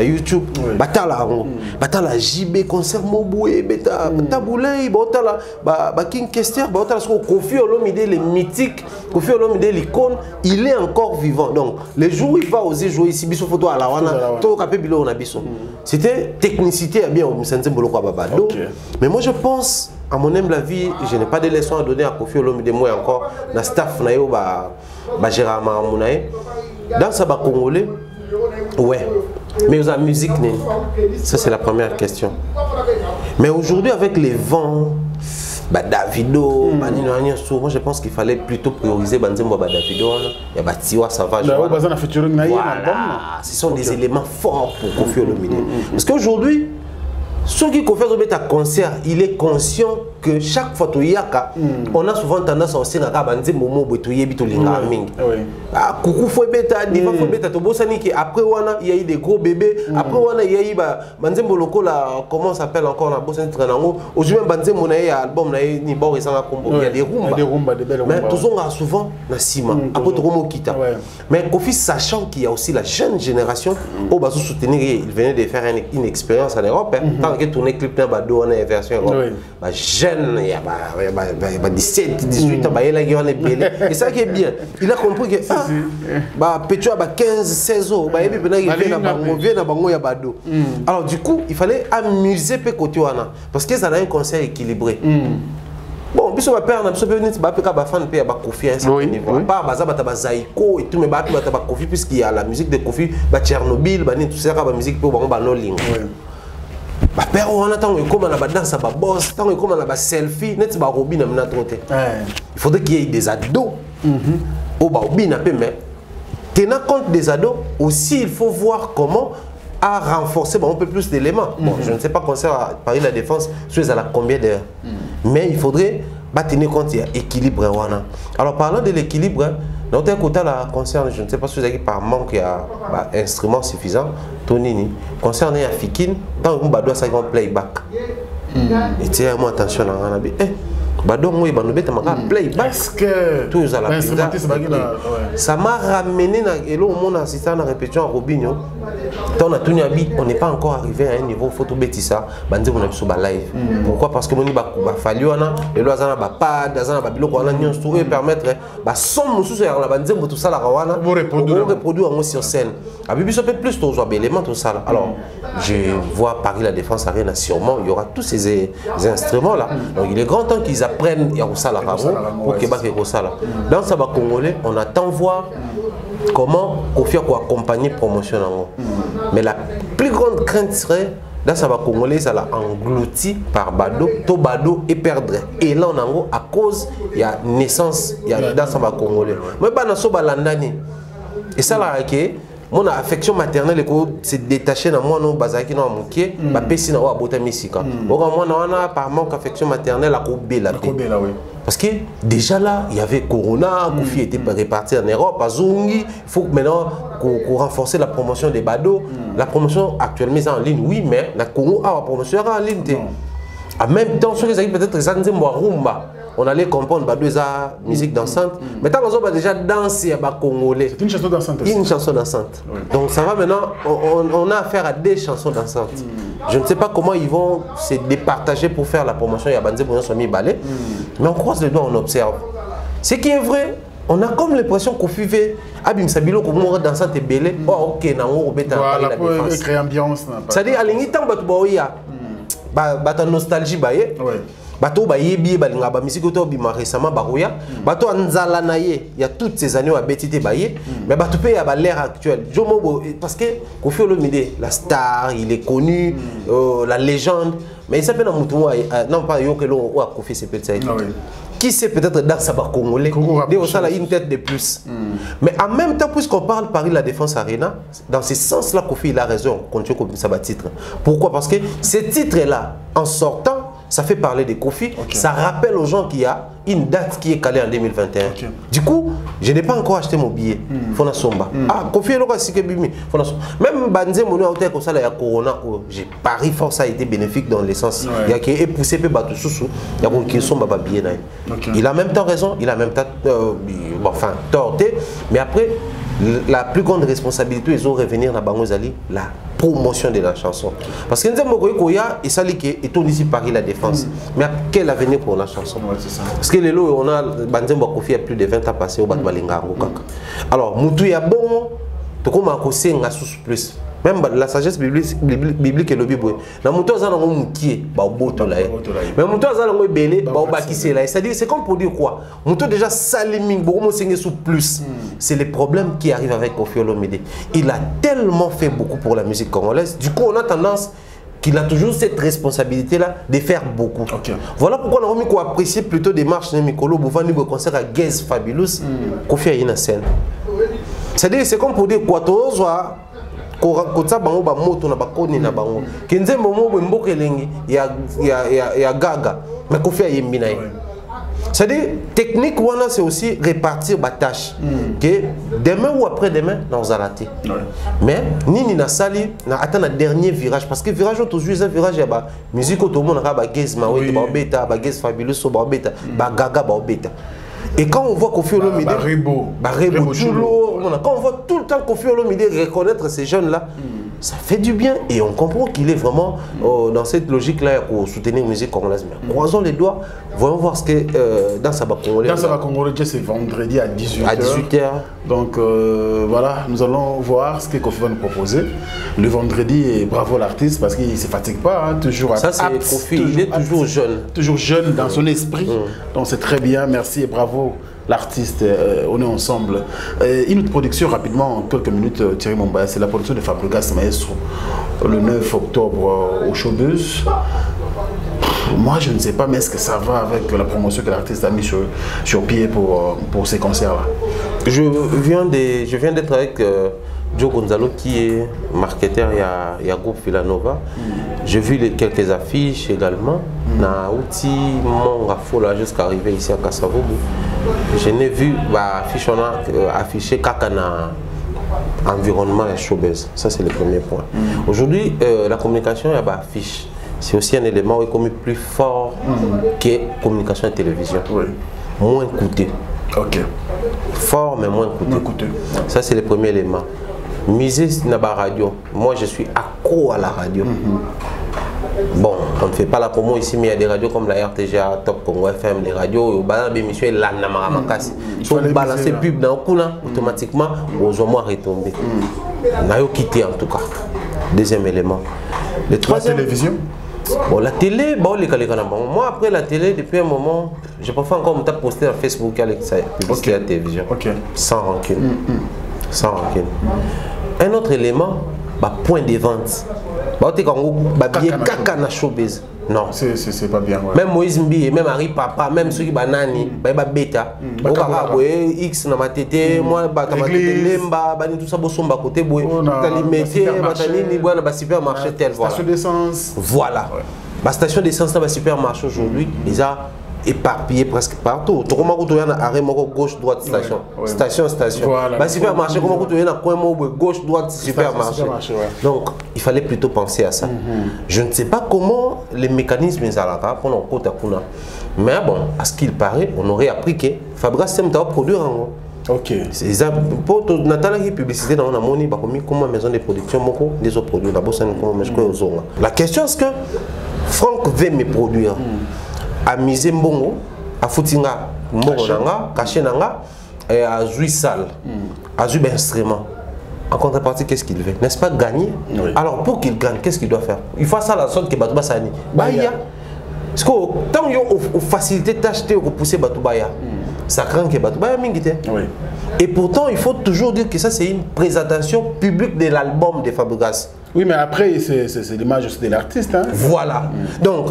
YouTube. Batala JB, concert Moboué, Bata Boulay, Batala King Kester, Batala Kofi Olomide, les mythiques, Kofi Olomide, l'icône, il est encore vivant. Donc, les jours où il va oser jouer ici, biso photo à la wana, to kapé bilo on a biso. C'était technicité à bien au Musenze Boloko Babado. Mais moi je pense, à mon humble avis, je n'ai pas de leçons à donner à Kofi Olomide, moi encore, na staff na yo Gérard Maramounae. Dans ça congolais, ouais. Mais la musique, ça c'est la première question. Mais aujourd'hui, avec les vents, Davido, moi je pense qu'il fallait plutôt prioriser Davido. Il y a Tiwa Savage. Ce sont des éléments forts pour Kofi Olomide. Parce qu'aujourd'hui, ceux qui confèrent un concert, il est conscient que chaque fois qu'il y a, on a souvent tendance à aussi coucou faut bêta, diva faut bêta, après il y a eu des gros bébés, après il y a eu Banzembo Loko là, comment ça s'appelle encore la bosse Tranango, aujourd'hui Banzembo na album na ni bord il y a des rumba, mais tous on a souvent na Sima, après Tomo Kita. Mais Kofi sachant qu'il y a aussi la jeune génération, au basu soutenir, il venait de faire une expérience en Europe, tant que tourner clip dans Bado en version Europe, jeune, il y a 17, 18 ans, il y a et ça qui est bien, il a compris que Petro a 15, 16 ans, il vient à Bado. Alors du coup, il fallait amuser Pekotiwana parce que ça a un concert équilibré. Bon, puis on va perdre, on va faire fan à Kofi à un certain niveau. Pas à Zaiko et tout, mais à Kofi puisqu'il y a la musique de Kofi, Tchernobyl, tout ça, la musique pour Banoling. Père, on attend comme on a danse à boss, tant comme on a selfie, net ba robin na troté. Il faudrait qu'il y ait des ados. Au ba robin na mais tenant compte des ados, aussi il faut voir comment à renforcer un peu plus d'éléments. Bon, je ne sais pas concert à Paris La Défense, sur à la combien d'heures. Mais il faudrait tenir compte il y a équilibre. Alors parlant de l'équilibre, notre côté la concerne, je ne sais pas si vous avez par manque il y a instrument suffisant. Tonini concernant à Fikin, tant que Bado ça playback. Et tiens moi attention à Bado moi playback parce que tout à la ça m'a ramené dans mon assistant à la répétition à Robinho. On n'est pas encore arrivé à un niveau photo bêtisa bandi on a sur live. Pourquoi? Parce que moni fallu les lois na pas dans na biloko na nyons tout permettre son mususu ya la bandi tout ça la rawana reproduire sur scène. A bibiso peut plus tous éléments tout ça. Alors je vois Paris La Défense Arena sûrement il y aura tous ces instruments là. Donc il est grand temps qu'ils apprennent ya ça la pour que baké ça là. Dans ça va congolais, on attend voir comment Kofi a accompagner promotion. Mais la plus grande crainte serait dans ça va congolais ça l'a englouti par Bado, to Bado et perdre. Et là on a à cause il y a naissance il y a dans ça va congolais. Mais pas dans so balandani. Et ça là que mon affection maternelle s'est détachée dans moi non bazaki non moké ba pesi na wa bota misika. Bon moi na par manque d'affection maternelle à Kobe la paix. Parce que déjà là, il y avait Corona, Kofi était réparti en Europe, à Zungi. Il faut maintenant qu'on renforce la promotion des Bado. La promotion actuellement est en ligne, oui, mais la Congo a la promotion en ligne. En même temps, ceux qui ont peut-être les Rumba. on allait comprendre bah deux musique dansante. Mais tant qu'on a déjà dansé à Congolais. C'est une chanson dansante aussi. Une chanson dansante. Oui. Donc ça va maintenant, on a affaire à des chansons dansantes. Je ne sais pas comment ils vont se départager pour faire la promotion. Il y a Banzé Boyan Somi Balé. Mais on croise les doigts, on observe. Ce qui est vrai, on a comme l'impression qu'on fait Abim Sabilo comme on dans cette belé. Oh ok, na on rebeta la défense. Créer ambiance. C'est-à-dire à l'ingitant batu baoya. Bata nostalgie baye. Bato bayebi balinga ba musique to bima récemment baroya. Bato anzala naye, il y a toutes ces années à betité baye. Mais bato pe à l'ère actuelle. Parce que Koffi Olomide, la star, il est connu, la légende. Mais il s'appelle non pas Yokelo ou à Koffi s'appelle ça. Qui sait peut-être dans Sabah Congolais, ça a une tête de plus. Mais en même temps, puisqu'on parle Paris La Défense Arena, dans ce sens-là, Koffi il a raison, continue comme ça titre. Pourquoi? Parce que ce titre-là, en sortant, ça fait parler de Koffi, ça rappelle aux gens qu'il y a une date qui est calée en 2021. Du coup, je n'ai pas encore acheté mon billet. Fona Somba. Ah, Koffi est là, même Banzé Mono Hotel comme ça, il y a Corona, j'ai pari fort, ça a été bénéfique dans l'essence. Il y a qui est poussé par Batou il y a qui Somba billet. Il a même temps raison, il a même temps enfin torté, mais après la plus grande responsabilité ils ont revenir dans Bangozali la promotion de la chanson parce que nous avons Koya et ça est ici Paris La Défense mais quel avenir pour la chanson parce que les lots on a Banzembo Koffi a plus de 20 ans passé au Batbalinga alors Moutou ya bon to comme a kosé nga sous plus même la sagesse biblique est le bible. Na muto azala ngo mukie ba boto la. Mais muto azala ngo belé ba obakise la. C'est-à-dire c'est comme pour dire quoi? Muto déjà saliming beaucoup sengi sous plus. C'est les problèmes qui arrivent avec Koffi Olomide. Il a tellement fait beaucoup pour la musique congolaise. Du coup, on a tendance qu'il a toujours cette responsabilité-là de faire beaucoup. Voilà pourquoi on a mis qu'on apprécie plutôt des marches de Mikolo Bouvani pour concert à Gaze Fabulous. Koffi a une scène. C'est-à-dire c'est comme pour dire quoi? Kotsa bango ba moto na bakoni na bango kenze momo mboka elengi ya gaga mais Koffi a yembi na ye. C'est-à-dire technique wana c'est aussi répartir ba tâche que demain ou après demain dans alati mais nini na sali na attendre dernier virage parce que virage toujours un virage ya ba musique tout le monde na ba Gaze Maweto ba beta ba Gaze Fabulous ba beta ba gaga ba beta. Et quand on voit Koffi Olomide, quand on voit tout le temps Koffi Olomide reconnaître ces jeunes-là, ça fait du bien et on comprend qu'il est vraiment dans cette logique-là pour soutenir la musique congolaise. Mais croisons les doigts, voyons voir ce que dans Sabah Congolais. Dans Sabah Congolais, c'est vendredi à 18h. À 18h. Donc voilà, nous allons voir ce que Koffi va nous proposer. Le vendredi, et bravo l'artiste parce qu'il ne se fatigue pas, hein, toujours ça, c'est Koffi, il est toujours jeune. Toujours jeune dans son esprit. Donc c'est très bien, merci et bravo. L'artiste, on est ensemble. Une autre production rapidement, en quelques minutes, Thierry Mombaya, c'est la production de Fabregas Maestro, le 9 octobre au Showbuzz. Moi, je ne sais pas, mais est-ce que ça va avec la promotion que l'artiste a mis sur pied pour ces concerts-là? Je viens d'être avec Joe Gonzalo qui est marketeur, il y a groupe Villanova. J'ai vu quelques affiches également. Na outil mon rafola jusqu'à arriver ici à Kassavobu. Je n'ai vu affiche on a affiché Kakana environnement et Showbuzz. Ça c'est le premier point. Aujourd'hui la communication il y a affiche. C'est aussi un élément qui est comme plus fort que communication et télévision. Moins coûteux. Fort mais moins coûteux. Ça c'est le premier élément. Miser dans la radio. Moi je suis accro à la radio. Bon, on ne fait pas la promo ici, mais il y a des radios comme la RTGA, Top Congo FM, les radios, l'émission est là, si on balance pub dans le coup, automatiquement, aux hommes retombés. On a quitté en tout cas. Deuxième élément. Le troisième. La télévision? Bon, la télé, bon, moi après la télé, depuis un moment, je préfère encore me poster sur Facebook avec ça, publicité à la télévision. Sans rancune. Sans rancune. Un autre élément, point de vente. Non, c'est pas bien. Même Moïse Mbi, même Harry Papa, même ceux qui banani, bêta. X na matete, moi lemba, bani tout ça bosomba côté boy. Talimete, batanini boy na supermarché tel voilà. Station d'essence. Voilà. La station d'essence dans le supermarché aujourd'hui, déjà éparpillé presque partout. Tout comme tu as arrêt gauche droite station. Station. Voilà. Supermarché comment tu as coin gauche droite supermarché. Donc il fallait plutôt penser à ça. Je ne sais pas comment les mécanismes sont là pour nous côté. Mais bon, à ce qu'il paraît, on aurait appris que Fabregas Sem t'a produire en gros. Ok. C'est ça. Pour Nathalie qui publicité dans la monnaie, bah comme maison de production, beaucoup des autres produits, la bosse la question est que Franck veut me produire. À miser mbongo, à foutinga mbongo nanga, caché nanga, et à jouer sale, à jouer instrument. En contrepartie, qu'est-ce qu'il veut? N'est-ce pas gagner? Oui. Alors pour qu'il gagne, qu'est-ce qu'il doit faire? Il faut ça la sorte que Batouba Sani. Baya. Parce que tant qu'il y a facilité d'acheter ou de pousser Batoubaya, ça craint que Batoubaya mingite. Oui. Et pourtant, il faut toujours dire que ça c'est une présentation publique de l'album de Fabregas. Oui, mais après, c'est l'image aussi de l'artiste. Hein? Voilà. Donc,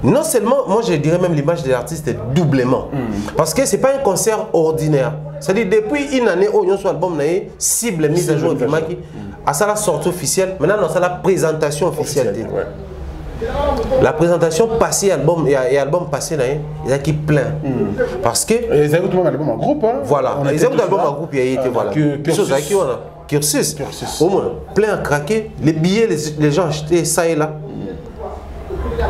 non seulement, moi je dirais même l'image de l'artiste est doublement. Parce que ce n'est pas un concert ordinaire. C'est-à-dire, depuis une année, où notre album a cible mise à jour de Maki, à ça la sortie officielle, maintenant, on a la présentation officielle. Ouais. La présentation passée, album et album passé, il y a qui plein. Parce que. Les écoutes album en groupe. Hein? Voilà. Les écoutes album en groupe, il y a été. Voilà. Cursus. Au moins, plein à craquer. Les billets, les gens achetaient ça et là.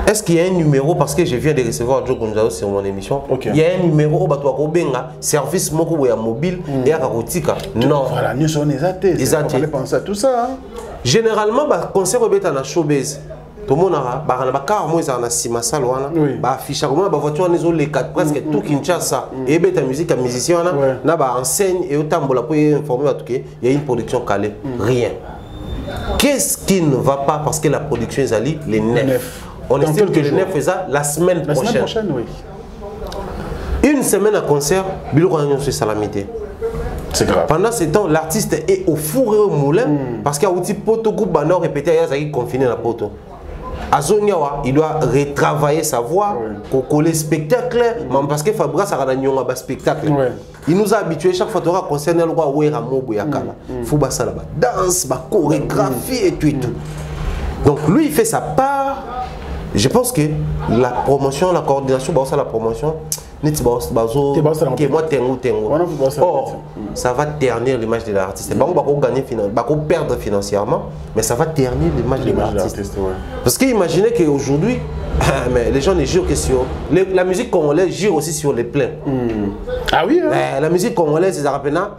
Est-ce qu'il y a un numéro, parce que je viens de recevoir Joe Gonzalo sur mon émission, il y a un numéro où tu as service mobile et à Karotika? Non. Voilà, nous sommes les athées. Il fallait penser à tout ça. Généralement, le concert est en showbiz. Tout le monde a car moi en asima salwana ba affiche comment ba voiture les quatre presque tout Kinshasa et ta musique à musicien na ba enseigne et autambola pour informer à tout il y a une production calée rien. Qu'est-ce qui ne va pas parce que la production est allée les 9. On estime que les 9 faisaient la semaine prochaine. La semaine prochaine, oui. Une semaine à concert, Bilou Ragnon sur Salamité. C'est grave. Pendant ce temps, l'artiste est au four et au moulin parce qu'il y a un poto groupe Bano répété, il y a confiné la poto. Azoniawa, il doit retravailler sa voix, coller spectacle, parce que Fabregas a un spectacle. Il nous a habitués chaque fois qu'on concerne le roi Ouera Moboyakala. Il faut ça là-bas. Danse, chorégraphie et tout et tout. Donc lui, il fait sa part. Je pense que la promotion, la coordination, la promotion, or, ça va ternir l'image de l'artiste. On va perdre financièrement, mais ça va ternir l'image de l'artiste. Parce qu'imaginez qu'aujourd'hui, les gens ne jurent que sur... La musique congolaise jure aussi sur les plaies. Ah oui hein? La musique congolaise, c'est Zarapena.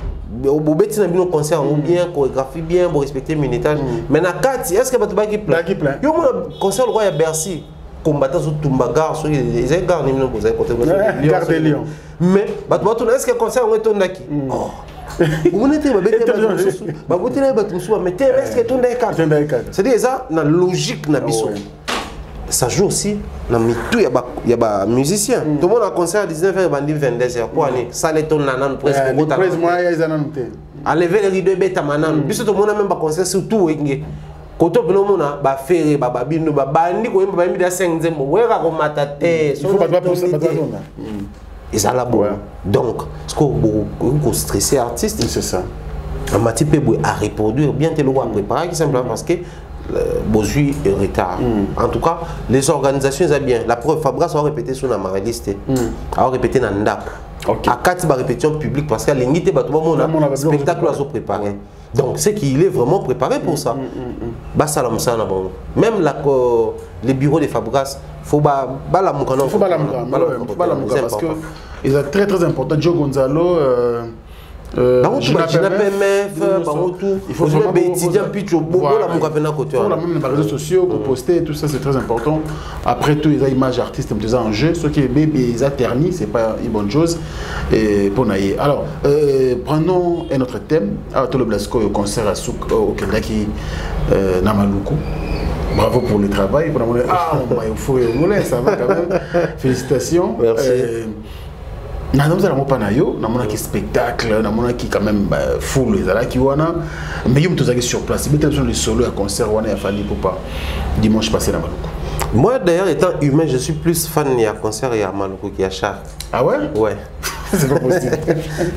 Au Bobeti, on a un concert bien, chorégraphie bien, pour respecter le minutage. Mais dans Kati, est-ce que tu as qui plein? Il y a un concert à Bercy. Combattant sur Tumbagar, ils ont gardé le nom, Gare des Lions. Mais, est-ce que le concert est tourné qui? Vous n'êtes pas bête, c'est-à-dire ça, dans la logique, ça joue aussi dans le il y a des musiciens. Tout le monde a un concert à 19h et 22h pour aller. Ça les tourne dans presque. Enlever les rideaux bêtes à Manan. Puisque tout le monde a même pas concert surtout. Quand on a fait des babines, bandi ko yemba bambi da 5 zembo wera ko matate il faut pas pousser et ça là bon donc ce qu'on stresser artiste c'est ça un matip à reproduire bien tel ou à préparer simplement parce que Bozui est retard. En tout cas, les organisations ont bien. La preuve, Fabregas a répété sur la maréliste, a répété dans Ndap. À 4 répétitions publiques parce qu'il y a l'ingité, le spectacle a préparé. Donc, c'est qu'il est vraiment préparé pour ça. Même les bureaux de Fabregas, il faut pas la mouka. Il faut pas la mouka parce que ils sont très très importants. Joe Gonzalo. Il faut même étudier un peu les réseaux sociaux pour poster, tout ça c'est très important. Après tout, les images artistes en jeu, ce qui est bébé, ils ont terni, c'est pas une bonne chose. Alors, prenons un autre thème. Tolo Blasco au concert à Souk au Kendaki Namaluku. Bravo pour le travail. Il faut ça va quand même. Félicitations. Merci. Nous avons un spectacle, nous avons quand même full mais nous sommes sur place. Nous avons les solos à concert dimanche passé dans Maluku. Moi d'ailleurs étant humain, je suis plus fan de concert et à Maluku qu'à Char. Ah ouais? Ouais. C'est pas possible.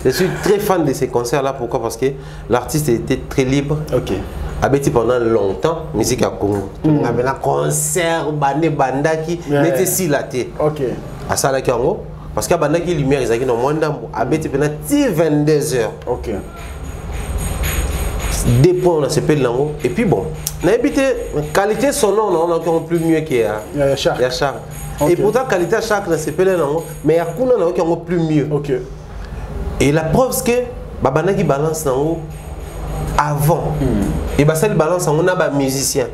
Je suis très fan de ces concerts là. Pourquoi? Parce que l'artiste était très libre. Ok. Abeti pendant longtemps, musique à Congo. On avait un concert, bandaki, n'était si laté. Ok. À ça là Congo. Parce qu'il y a des lumières, ils ont moins d'amour. Abeti pendant 22h. Ok. Des points, on a ce lango. Et puis bon, on a habité qualité sonore, on a encore plus mieux qu'il y a Char. Et pourtant, qualité à chaque CPL, mais il y a qui ont plus mieux. Et la preuve, c'est que Babana qui balance avant. Et bah ça, balance, on a des musiciens.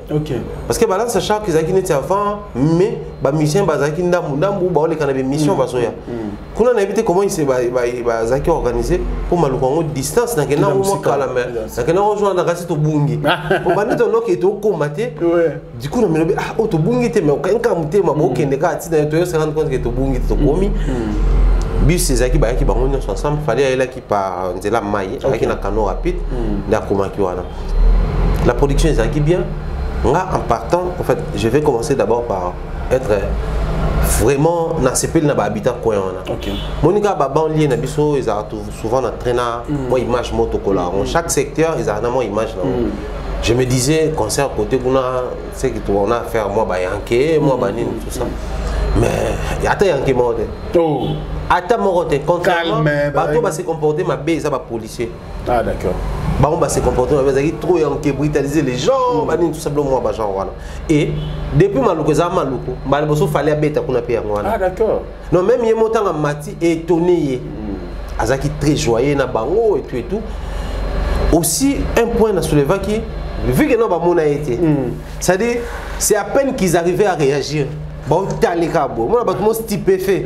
Parce que balance à chaque qui était avant, mais les musiciens, ils ont des missions. Quand on a évité comment ils s'est organisé pour malouer distance, dans quel rejoindre la cassette au bungi. On va dire que tu es au commaté. Du coup, on a dit ah, au bungi, mais aucun cas, tu se rendre compte que tu bungi, tu commis. Bis c'est qui ba qui bango ensemble fallait aller qui par la maille avec un canot rapide la la production est qui bien là en partant en fait je vais commencer d'abord par être vraiment dans ces pays na ba habitat coin Monica ba banlieue na biso ils ont souvent na traîna moi image motocola chaque secteur ils ont une image je me disais concert côté c'est que on a à faire moi ba yanké moi ba nini tout ça mais il y a un qui mort attends mon côté contrairement bateau va se comporter ma baie ça va policier d'accord on va se comporter ma baie trop yanké brutaliser les gens ba tout simplement ba genre voilà et depuis maluko za maluko ba boso fallait beta kuna pe ngwana d'accord non même il montant en mati étonné azaki très joyeux na bango et tout aussi un point à soulever qui vu que non ba mona été c'est-à-dire c'est à peine qu'ils arrivaient à réagir bon t'allais cabo moi ba tout monde stupéfait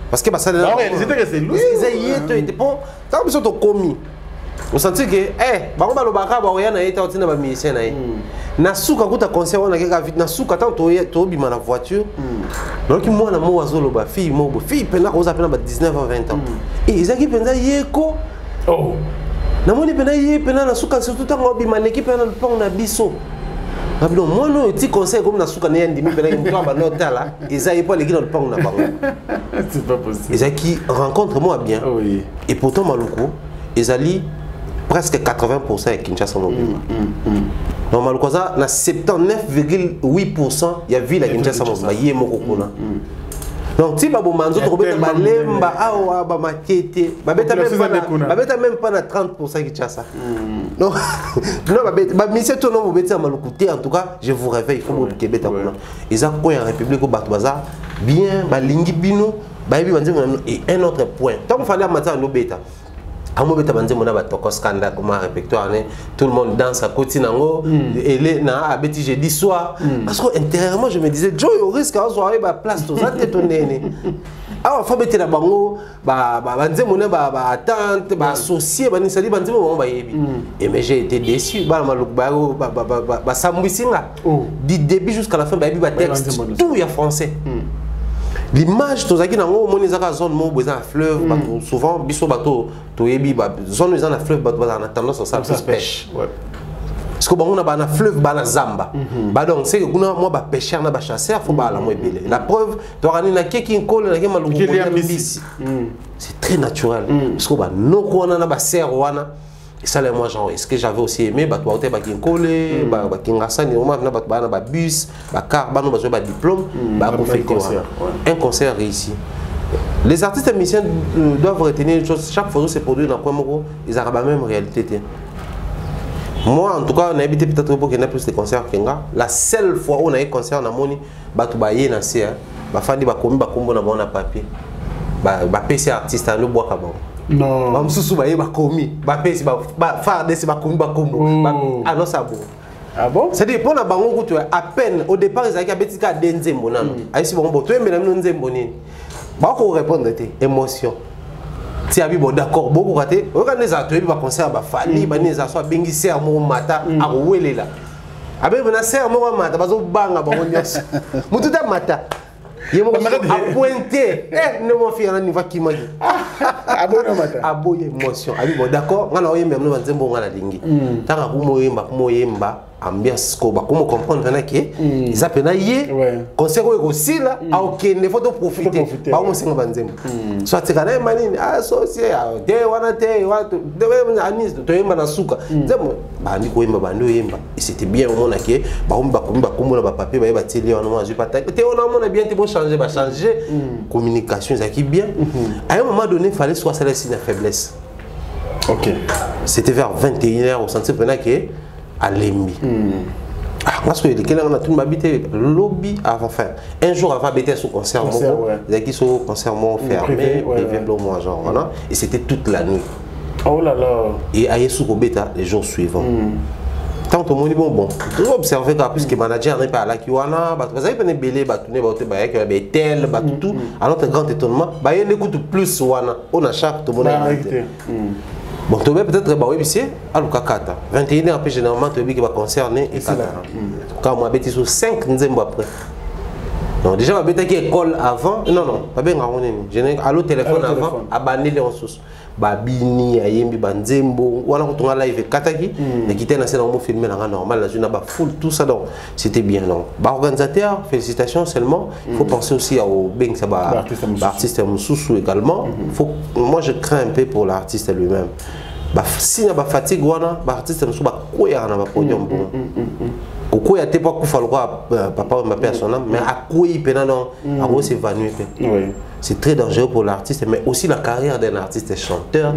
parce que ça c'est lui ils étaient bon ça besoin de commis on sentit que bango ba lobaka ba oya na été otina ba musicien na suka kuta concert on a quelque vite na suka tant to bima na voiture donc moi na mo azolo ba fille pena ko za pena ba 19 à 20 ans et ils a qui penza yeko na moni pena pena na suka surtout tant bima l'équipe na le na biso. Non, moi non, petit conseil comme na souka na ndimi pena mto ba notala, ils pas les qui dans le pont na bango. C'est pas possible. Ils qui rencontre moi bien. Et pourtant Maluko, ils allaient presque 80% avec Kinshasa mobile. Donc Maluko ça na 79,8% il y a ville à Kinshasa mobile, yé moko kuna. Donc si babo manzo to beta balemba awa ba makete babeta même pas na 30% Kinshasa. Non ba mission to no beta malukute en tout cas je vous réveille il faut que beta kuna. Ils ont quoi en République au Bato Baza bien ba lingi bino ba yebi banze et un autre point. Tant qu'on fallait matin no beta. Amo beta banze mona ba toko scandale comme répertoire tout le monde danse à côté nango et les na abeti jeudi soir parce que intérieurement je me disais Joe au risque à soirée ba place to ça t'étonné ah faut beta la bango ba banze mona ba attente ba associé ba ni sali banze mo ba yebi et mais j'ai été déçu ba maluk ba sambisinga du début jusqu'à la fin ba yebi ba texte tout y a français. L'image de Zaki Nango, on est à zone où il y a un fleuve, souvent, biso bateau, to yebi, zone où il y a un fleuve, on a tendance à ça pêche. Parce que on a un fleuve, on a Zamba. Donc c'est que moi, je pêcheur, je chasseur, il faut pas la moi belé. La preuve, tu as un qui colle, il y a c'est très naturel. Parce que nous, on a un serre, et ça, moi, genre, est-ce que j'avais aussi aimé, bah, tu as été collé, bah, kingassan, au moment où tu as bus, car, bah, nous avons un diplôme, bah, un concert réussi. Les artistes et musiciens doivent retenir une chose, chaque photo se produit dans le point mot, ils ont la même réalité. Moi, en tout cas, on a habité peut-être pour qu'il y ait plus de concerts que la seule fois où on a eu un concert, on a moni, bah, tu as eu un concert, bah, fandi, bah, commis, bah, combo, on a papier, bah, PC artiste, on a bois à bon. Non. Ba mususu ba yeba komi ba pesi ba farde se ba komi ba kombo ah non ça bon. Ah bon? C'est dire pour na bango tu à peine au départ ils a betika denzembo nano ai si bon to mbela mino nzembo nini ba ko répondre te émotion ti abi bon d'accord beaucoup raté organiser to ba concert ba fali ba neza so bengi ser mo mata a welela abe na ser mo mata bazo banga bango nyos mutu da mata yemo a pointé ne mo fi na niveau qui m'a dit abo émotion abi bon d'accord ngana oyemba mno banzembo ngana lingi taka kumoyemba ambiance ko ba comment comprendre na ke ils appellent yé concert ko sila aucun ne faut profiter ba mo singa banzembo so atikana manini associé de wana de anis to yemba na suka nzembo ba ndi ko yemba bando yemba et c'était bien au mona ke ba kombo na ba papier ba yeba télé wana moi je pas te on a mona bien te bon changer ba changer communication ça qui bien à un moment donné il fallait soit celle ci de faiblesse. OK. C'était vers 21h au centre Penaké à Lembi. Parce que les gens ont habité lobby avant fin. Un jour avant habiter sous concert, ils ont sous concert fermé, ils viennent le mois genre voilà. Et c'était toute la nuit. Oh là là. Et à sous bêta les jours suivants. Tant que mon bon, vous observez que puisque manager n'est pas là qui wana, vous avez pas belé, tourner, tel, tout. Alors un grand étonnement, il écoute plus wana. On a chaque tout le monde. Bon, tu veux peut-être bah oui, c'est à Lukakata. 21h après généralement tu veux qui va concerner et ça. Quand moi bêtise sur 5 nzembo après. Non, déjà ma bêtise qui école avant, non, pas bien ngaronné. J'ai allo téléphone avant, abandonner les ressources. Babini, ayembi banzembo, ou alors on a live kataki, et qui était dans un film normal, là je n'ai pas full tout ça donc c'était bien non. Bah organisateur, félicitations seulement. Il faut penser aussi au bing ça bah artiste Moussou également. Faut, moi je crains un peu pour l'artiste lui-même. Bah si na ba fatigue wana, bah artiste Moussou bah quoi y a na ba podium bon. Pourquoi il y a pas qu'on fait papa ou ma personne, mais à quoi il peut non, à quoi s'évanouir. C'est très dangereux pour l'artiste, mais aussi la carrière d'un artiste chanteur.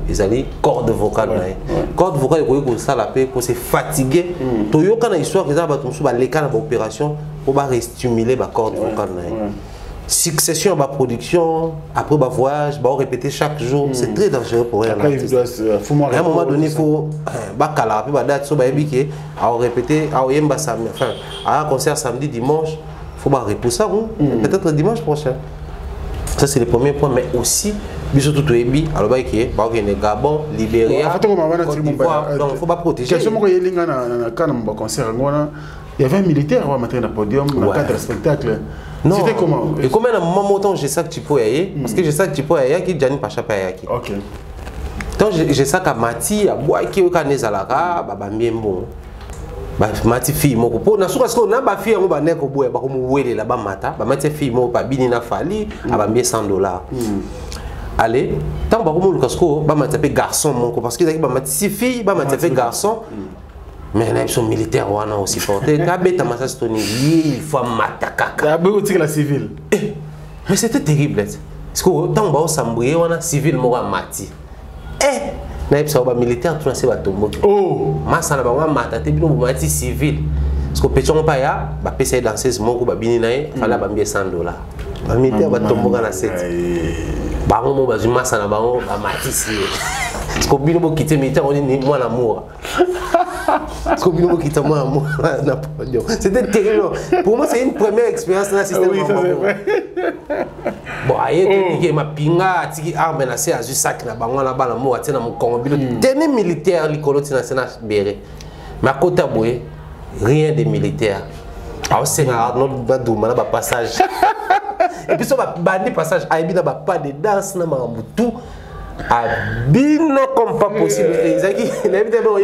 Ils allaient corde vocale. Corde vocale, il faut que ça la paix, pour se fatiguer. Tout le monde a une histoire qu'ils ont les cas d'opération pour restimuler la corde vocale. Succession à la production, après le voyage, on répéter chaque jour. C'est très dangereux pour un artiste. À un moment donné, il faut répéter, à un concert samedi, dimanche, il faut repousser peut-être dimanche prochain. Ça c'est le premier point, mais aussi, surtout tout ebi, alors il y a Gabon, Libéria, donc il faut pas protéger. Il y avait un militaire qui était dans le podium dans le cadre du spectacle. C'était comment? Et combien de moments j'ai ça que tu peux y parce que j'ai ça que tu peux y aller qui est Gianni Pacha Payaki. Ok. Donc j'ai ça que Mati, à bois qui est au Canezalaka, bien bon. Mati fille moko po na suka siko na ba fille mo ba neko boye ba ko mo wele la ba mata ba mati fille mo ba bini na fali aba mbie $100. Allez, tant ba ko mo lukasko ba mati pe garçon moko parce que ba mati fille ba mati pe garçon. Mais là ils sont militaires wana aussi porté ka beta massa stoni il faut matakaka. Ya be la civile. Mais c'était terrible. Parce que tant ba o sambrier wana civil mo mati. Na epsa ba militaire tout na tombo. Oh, masa na ba mata te bino mati civil. Parce que pétion pa ya ba pesa danseuse moko ba bini na ye fala ba mbie $100. Ba militaire ba tombo na 7. Ba mo ba zuma masa na ba mati si. Parce que bino bo quitter militaire on est moi l'amour. Parce que bino bo quitter moi l'amour na podium. C'était terrible. Pour moi c'est une première expérience dans le système. Oui, ça c'est vrai. Bon, aïe, qui m'a pinga, qui a menacé à juste sac na bango na bala mo atina mon Congo. Tenez militaire likolo tina sena béré. Mais à côté boye, rien de militaire. Alors c'est notre badouma na ba passage. Et puis ça va bandi passage, aïe na ba pas de danse na mambutu. Abino comme pas possible. Ezaki, la évidemment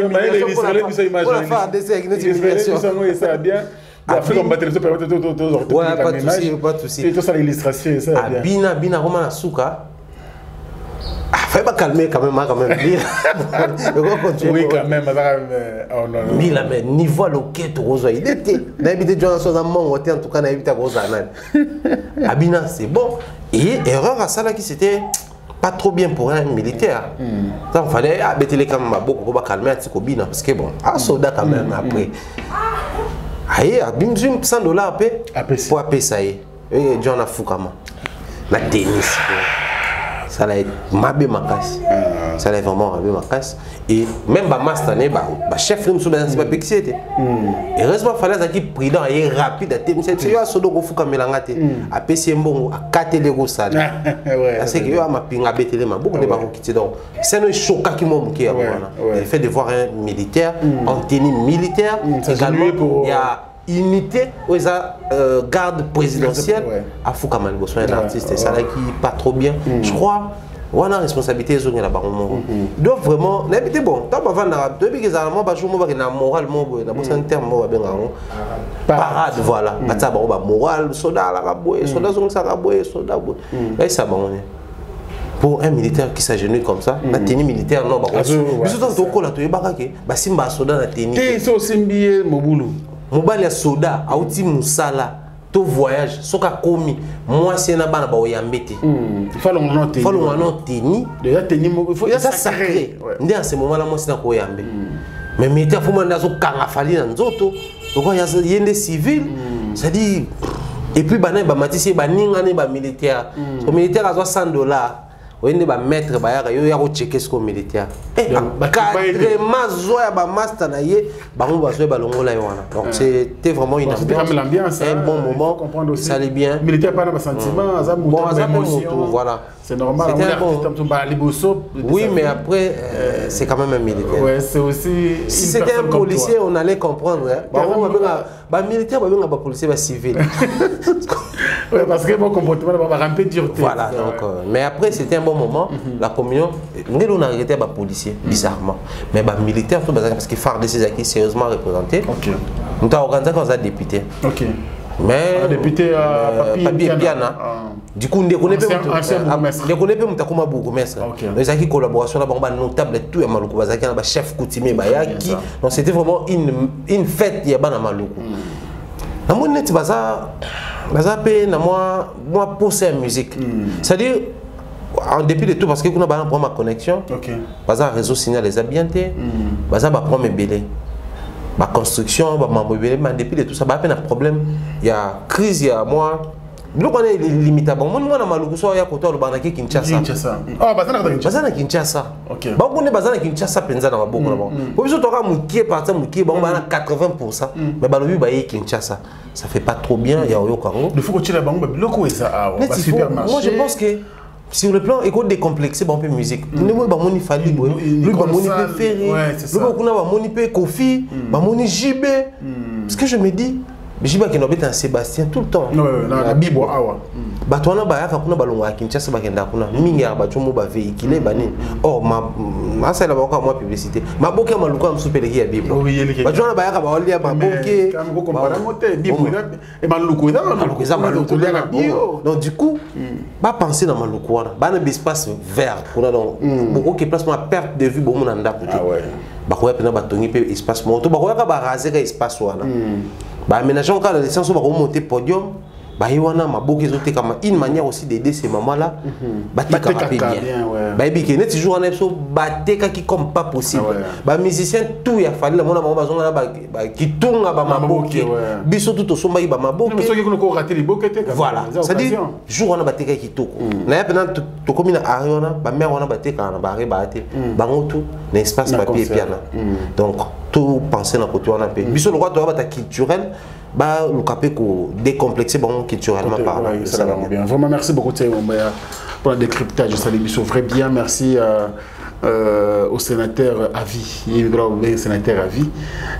pour la faire des émissions. Ça bien. L'Afrique on battait les autres ouais, pas de souci, pas de souci. Et tout ça l'illustration ça. Abina bina Roma Suka. Ah, faut pas calmer quand même. Oui quand même. Oh non. Mila mais niveau loquet rosa il était. N'habite John Sosa mon en tout cas n'habite rosa nan. Abina c'est bon. Et erreur à ça là qui c'était pas trop bien pour un militaire. Donc il fallait habiter les quand même beaucoup pour calmer à Tikobina parce que bon, un soldat quand même après. Aïe, $100 pour appeler ça y est. John a fou comment la tennis. Ça l'a mabé ma casse. Ça l'a vraiment mabé ma casse. Et même ma master, ma chef de l'Union, c'est pas pixé. Et heureusement, il fallait qu'il prudent et rapide. C'est un solo au fou comme il a gâté. À PC bon, à 4 les salles. C'est que ma pinga bêtée, ma beaucoup de barons qui donc. C'est un choc qui m'a manqué. Le fait de voir un militaire en tenue militaire, également, il y a unité où ils ont garde présidentielle à Foucaman, un artiste, et ça là qui pas trop bien. Je crois. On a responsabilité ils ont là-bas. Ils doivent vraiment n'habiter bon. Tant avant depuis que les Allemands ba jour na moral mo na bon terme mo ba parade voilà. Ata ba moral soldat la raboé soldat zong sa raboé soldat boy. Là ça ba on est. Pour un militaire qui s'agenouille comme ça, la tenue militaire non ba. Mais surtout to ko la to yebaka ke ba simba soldat na tenue. Te so simbié mobulu. Mobali ya soldat auti musala. Tout voyage, ce qu'a commis, moi c'est na bana ba oyambete. Il faut l'on tenir. Déjà tenir, il faut ça sacré. Ndé à ce moment là moi c'est na ko yambe. Mais militaire faut manda zo kanga fali na nzoto. Donc il y a des civils, c'est-à-dire et puis bané ba matisi ba ningane ba militaire. Le militaire a 100 $. Oui, il va mettre, il va checker ce qu'on militaire. Carrément, donc c'était vraiment une ambiance, un bon moment, ça allait bien. Militaire pas dans sentiment, voilà. C'est normal. Oui, mais après, c'est quand même un militaire. Ouais, c'est aussi. Si c'était un policier, on allait comprendre. Militaire, policier, civil. Oui, parce que mon comportement va un peu dureté. Voilà, donc, mais après, c'était un bon moment. La communion, nous, on a arrêté les policiers, bizarrement. Mais les militaires, parce qu'il faut ces acquis sérieusement représentés. Nous avons organisé comme ça député. Mais député Papi Piana. Du coup, on ne connaît pas comment bourgmestre. Nous avons une collaboration notable, tout est Maluku, un chef coutumier. Donc c'était vraiment une fête, il y a un Maluku. Moi, pousser la musique. C'est-à-dire, en dépit de tout, parce que nous avons ma connexion, le réseau signal les habiletés, nous avons mes bélés. Ma construction, mais en dépit de tout ça, il y a un problème. Il y a crise, il y a moi. Nous avons des limites. Moi, je suis à côté de Kinshasa. Ah, Bazana Kinshasa. Ok. Bon, on est Bazana Kinshasa, penza na maboko na bon. Pour biso toka mukie partir mukie, bon bana 80%, mais balobi ba Kinshasa. Ça fait pas trop bien, ya oyo kango. Il faut que tu la bango biloko eza ba supermarché. Moi je pense que sur le plan éco décomplexé bon peu musique. Nous ba moni fali boy, lui ba moni pe ferry, lui ba kuna ba moni pe Kofi, ba moni JB. Parce que je me dis Bijiba qui n'obéit à Sébastien tout le temps. Non, la Bible, awa. Batouana Bayaka kuna balonga Kinshasa bakenda kuna mingi abachomo ba véhiculer bani. Oh ma ça la bako moi publicité. Ma boke maluka msupeleki ya Bible. Batouana Bayaka ba olia ba boke. Quand compara moté Bible et maluku za maluku ya bio. Donc du coup, ba penser dans maluku wana. Ba na espace vert kuna donc beaucoup qui place ma perte de vue bon mon anda côté. Ah ouais. Ba ko ya pena ba tongi pe espace moto ba ko ya ba raser espace wana. Bah aménageons quand la licence on va remonter podium bah il y a une manière aussi d'aider ces mamans là battre bien bah il y a toujours un épisode battre qui comme pas possible bah musicien tout il a fallu la maman besoin là qui tourne à ma boque biso tout au sommet bah ma boque voilà ça dit jour on a battre qui tout là il y a tout comme une ariona bah mère on a battre quand on a barré battre bah on tout l'espace papier piano donc tout penser dans côté on a fait biso le droit de battre culturel bah le capé ko décomplexé bon culturellement parlant. Ça va bien. Vraiment merci beaucoup pour le décryptage. Ça l'émission très bien. Merci au sénateur à vie. Il est sénateur à vie.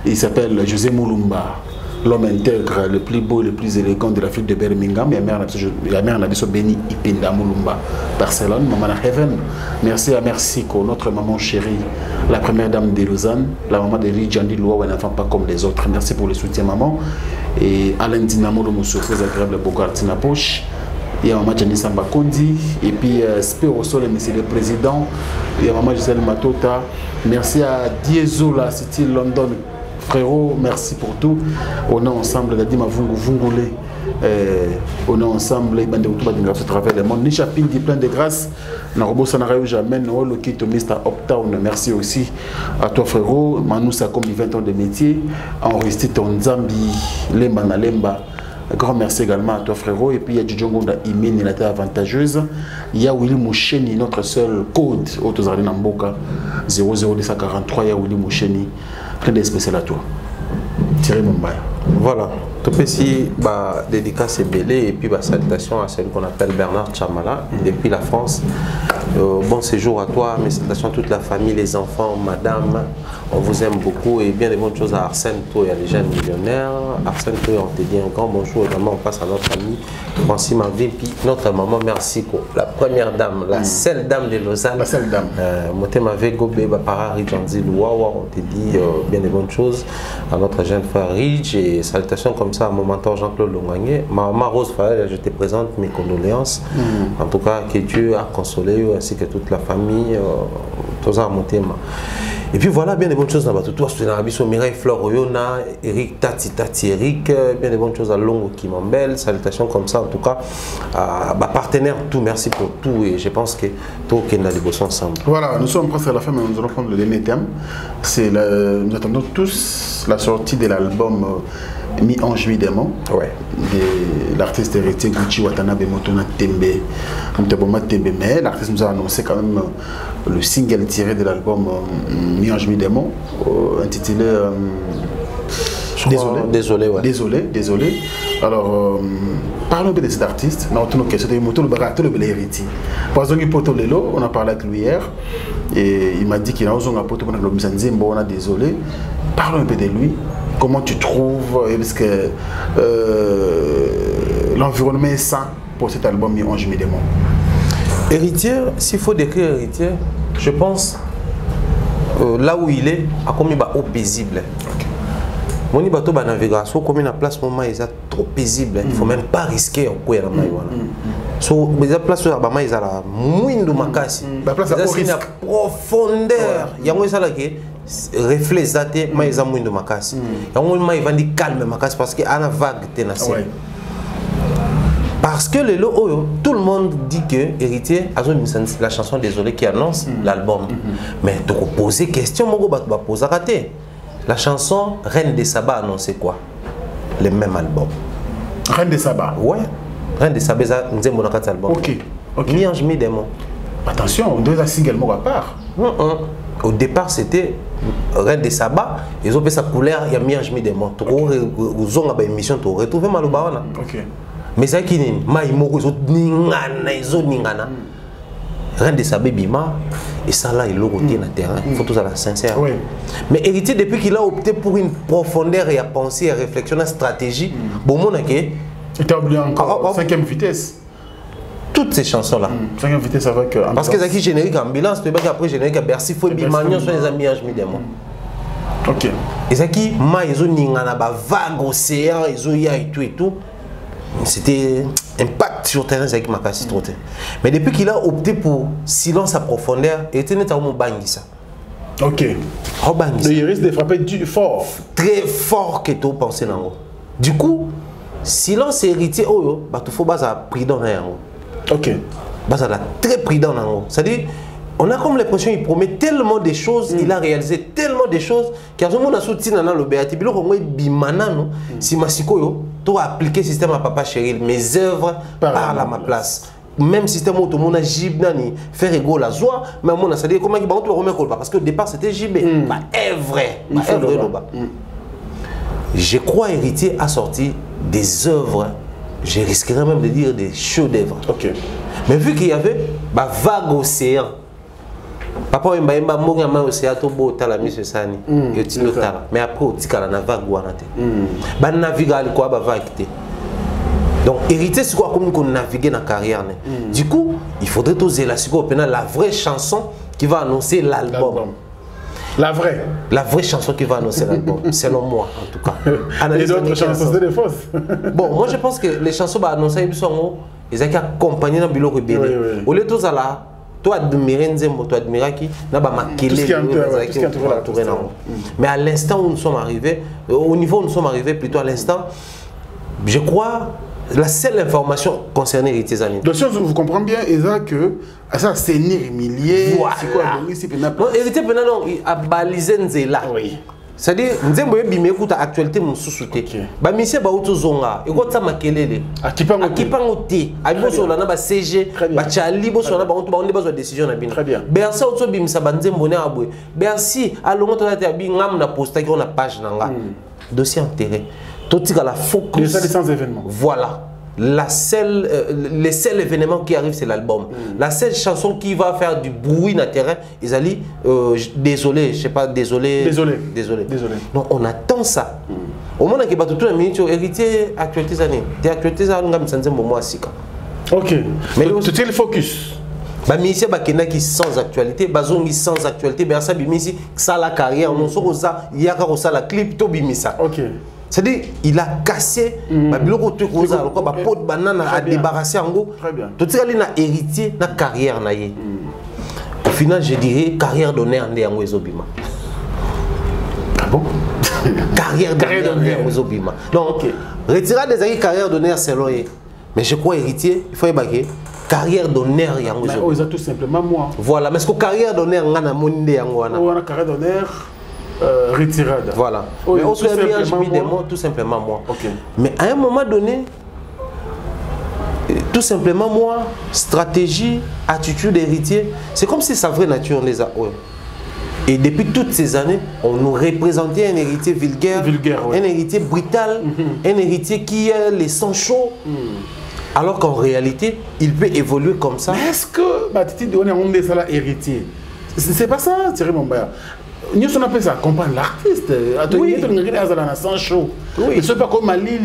Il s'appelle José Moulumba. L'homme intègre le plus beau et le plus élégant de l'Afrique de Birmingham. La mère Nabiso Beni Ipinda Moulumba, Barcelone, Maman Heaven. Merci à Mexico, notre maman chérie, la première dame de Lausanne, la maman de Rijandi Loua, un enfant pas comme les autres. Merci pour le soutien, maman. Et Alain Dinamo, le monsieur très agréable, Bogartina Poche. Il y a maman Janice Mbakondi. Et puis Spéro Sol, monsieur le président. Il y a maman Gisèle Matota. Merci à Diezola, City London. Frérot, merci pour tout. On est ensemble, Dadima Vungule. On est ensemble, les bandes de ce travail. Le monde Nichapin dit plein de grâce. Narobo Sanarayo Jamen, le kit Mr. Uptown. Merci aussi à toi, frérot. Manoussa, comme 20 ans de métier. Enregistré ton Zambi, Lemba na Lemba. Grand merci également à toi, frérot. Et puis il y a Djongonda Imeni, la terre avantageuse. Il y a Willy Moucheni, notre seul code, Autozardi Namboka, 00243. Il y a Willy Moucheni. Très spécial à toi. Thierry Mumbaya. Voilà. Tout petit dédicace et belé et puis salutation à celui qu'on appelle Bernard Chamala depuis la France. Bon séjour à toi, mes salutations à toute la famille, les enfants, madame. On vous aime beaucoup et bien des bonnes choses à Arsène Toy, à les jeunes millionnaires. Arsène Toy, on te dit un grand bonjour également. On passe à notre amie Francine Manville, puis notre maman Merci, la première dame, la seule dame de Lausanne. La seule dame. Motem avec Gobé, Bapara, Ridjanzi, Louawa, on te dit bien des bonnes choses à notre jeune frère Ridge et salutations comme ça à mon mentor Jean-Claude Longagné. Ma maman Rose Farel, je te présente mes condoléances. En tout cas, que Dieu a consolé ainsi que toute la famille. Tout ça à mon thème. Et puis voilà, bien des bonnes choses là-bas. Tout à l'heure, Mireille Flore Oyona, Eric Tati Eric, bien des bonnes choses à Longo qui m'embellent. Salutations comme ça, en tout cas. Partenaire, tout, merci pour tout. Et je pense que tout qu'on a des bosses ensemble. Voilà, nous sommes presque à la fin, mais nous allons prendre le dernier thème. Nous attendons tous la sortie de l'album Mi-Ange, Mi-Démon. Ouais. De l'artiste héritier Gucci Watanabe Motona Tembe. Mais l'artiste nous a annoncé quand même le single tiré de l'album Mi-Ange, Mi-Démon, intitulé Désolé. Alors, parlons un peu de cet artiste. On a parlé avec lui hier et il m'a dit qu'il a désolé. Parlons un peu de lui. Comment tu trouves, est-ce que l'environnement est sain pour cet album Mi-Ange, Mi-Démon? Héritier, s'il faut décrire Héritier, je pense là où il est, à combien il est paisible. Mon bateau de navigation, comme une place moment est trop paisible, il ne faut même pas risquer en quoi il y a la maille. So, la place où il y a la moins de makasi, la place où la profondeur, il y a ça là qui reflet zaté, mais il y a moins de makasi. Il y a moins de calme makasi parce qu'il y a une vague tenace. Parce que le lot, tout le monde dit que Héritier a la chanson Désolé qui annonce l'album. Mais tu peux poser question, tu vas poser raté. La chanson Reine des Sabbats a annoncé quoi? Le même album. Reine des Sabbats? Ouais. Reine des Sabbats, c'est un album. Ok. Mi-Ange, Mi-Démon. Attention, on doit un single mot à part. Au départ, c'était Reine des Sabbats. Ils ont fait sa couleur, il y a Mi-Ange, Mi-Démon. Tu as une émission, tu retrouves Malobawana. Ok. Mais ça qui est Maïmoko, ils ont Ningana. Reine des Sabbats, Bima. Et ça là, il l'a ôté dans le terrain. Il faut tout ça sincère. Oui. Mais Héritier, depuis qu'il a opté pour une profondeur et à penser, à réflexion, à stratégie, bon, mon il était oublié encore 5e vitesse. Toutes ces chansons-là. 5e vitesse avec. Parce que c'est générique ambulance, tu vois qu'après générique à Bercy, il faut Bimagnon sur les amis Mi-Démon. Ok. Et ça qui, ils ont une vague océan, ils ont et tout et tout. C'était impact sur le terrain, c'est qui m'a cassé trop. Mais depuis qu'il a opté pour silence à profondeur, il était net à mon bangisa. Ok. Il risque de frapper fort. Très fort que tu pensais dans. Du coup, silence héritier, il faut pas prudent dans. Ok. Très prudent dans. C'est-à-dire, on a comme l'impression qu'il promet tellement de choses, il a réalisé tellement de choses, qu'il y a un soutien dans le béati. Bilo comme bimana non, si masiko tu as appliqué le système à papa chéri, mes œuvres parlent à ma place. Même système où tout le monde a gibnani, faire égaux la joie, mais on a dit comment il va remettre parce que au départ c'était gibé. Est vrai. Je crois Héritier a sorti des œuvres, je risquerais même de dire des chefs-d'œuvre. Ok. Mais vu qu'il y avait vague océan. Papa mba monga ma océan to bo tala monsieur sani et tu tala mais après tu kala na vague wana te ba naviguer quoi ba vague te. Donc hériter c'est quoi comme qu'on naviguer dans carrière du coup il faudrait oser la la vraie chanson qui va annoncer l'album. La vraie chanson qui va annoncer l'album, selon moi en tout cas. Les autres chansons c'est des fausses. Bon, moi je pense que les chansons vont annoncer ils sont accompagnés dans biloko belé. Au lieu de ça là toi admirer Nzembo, toi admirer qui n'a pas maquillé mais à l'instant où nous sommes arrivés, au niveau où nous sommes arrivés plutôt à l'instant, je crois la seule information concernant Héritier Zani. Donc si vous comprenez bien, Eza que ça c'est milliers, c'est quoi ici Héritier Penalon a balisé Nzela. Oui. C'est-à-dire, Nzembo bimé kuta actualité mon sous-souté. Ba mission ba utozonga, eko ta makelele. Akipango te. Abibo so na ba CG, ba chali bo so na ba on ba décision na bino. Très bien. Bersa utso bimisa ba Nzembo na abwe. Bersi alongo to ta bi ngam na posta ki on a page nanga. Dossier enterré. Totika la focus. Les sans événements. Voilà. Le seul événement qui arrive, c'est l'album. La seule chanson qui va faire du bruit dans le terrain, ils allaient désolé, je sais pas, désolé. Donc on attend ça. Au moment où il y a tout le monde, héritier, actualité, des actualités, ça nous a moi aussi. Ok. Mais tu es le focus. Bah ministère bakena qui sans actualité, bazongi sans actualité, ben ça bimisi ça la carrière, on se rosa, il y a ça la clip to bimisa. Ok. C'est-à-dire, il a cassé, il a pot de banane à débarrasser en gros. Très bien. Tout ça, il a hérité de carrière. Au final, je dirais carrière d'honneur en Ezobima. Ah bon? Carrière d'honneur Mozobima. Donc, retirer des amis carrière d'honneur c'est loin. Mais je crois héritier, il faut ébaquer. Carrière d'honneur yango. Mais ils ont tout simplement moi. Voilà, mais ce que carrière d'honneur ngana monde yango wana. On a carrière d'honneur retirade. Voilà. Oh, mais on se mis des mots tout simplement moi. OK. Mais à un moment donné tout simplement moi, stratégie, attitude héritier, c'est comme si sa vraie nature les a. Ouais. Et depuis toutes ces années, on nous représentait un héritier vulgaire, ouais. Un héritier brutal, un héritier qui a les sangs chauds. Alors qu'en réalité, il peut évoluer comme ça. Mais est-ce que Batiti donne un homme de ça héritier? C'est pas ça, Thierry Mombaya. Nous on appelle ça comprendre l'artiste. Oui. Sans show. Oui. C'est pas comme Mali,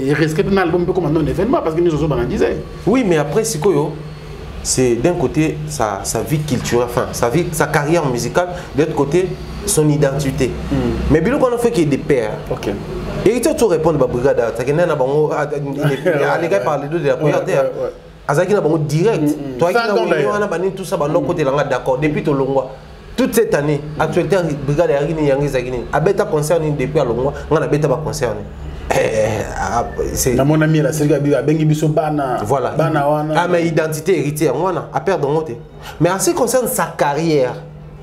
il risque un album comme un événement parce que nous sommes banalisés. Oui, mais après c'est d'un côté sa vie culturelle, enfin sa carrière musicale, de l'autre côté son identité. Mais bien qu'on a fait qu'il y ait des pères. OK. Et il faut répondre à la brigade. Les gars parlent de la première terre. Azaki na bango direct. Toi qui na tout ça côté d'accord depuis to longwa. Toute cette année, actualité brigade Yangini Yangizagini, Abeta concerne depuis à Longwa, on a bêta pas concerne. C'est mon ami la Série B, Bengi Biso Bana. Voilà. Ah, mais identité héritière, on a perdre de monter. Mais en ce qui concerne sa carrière,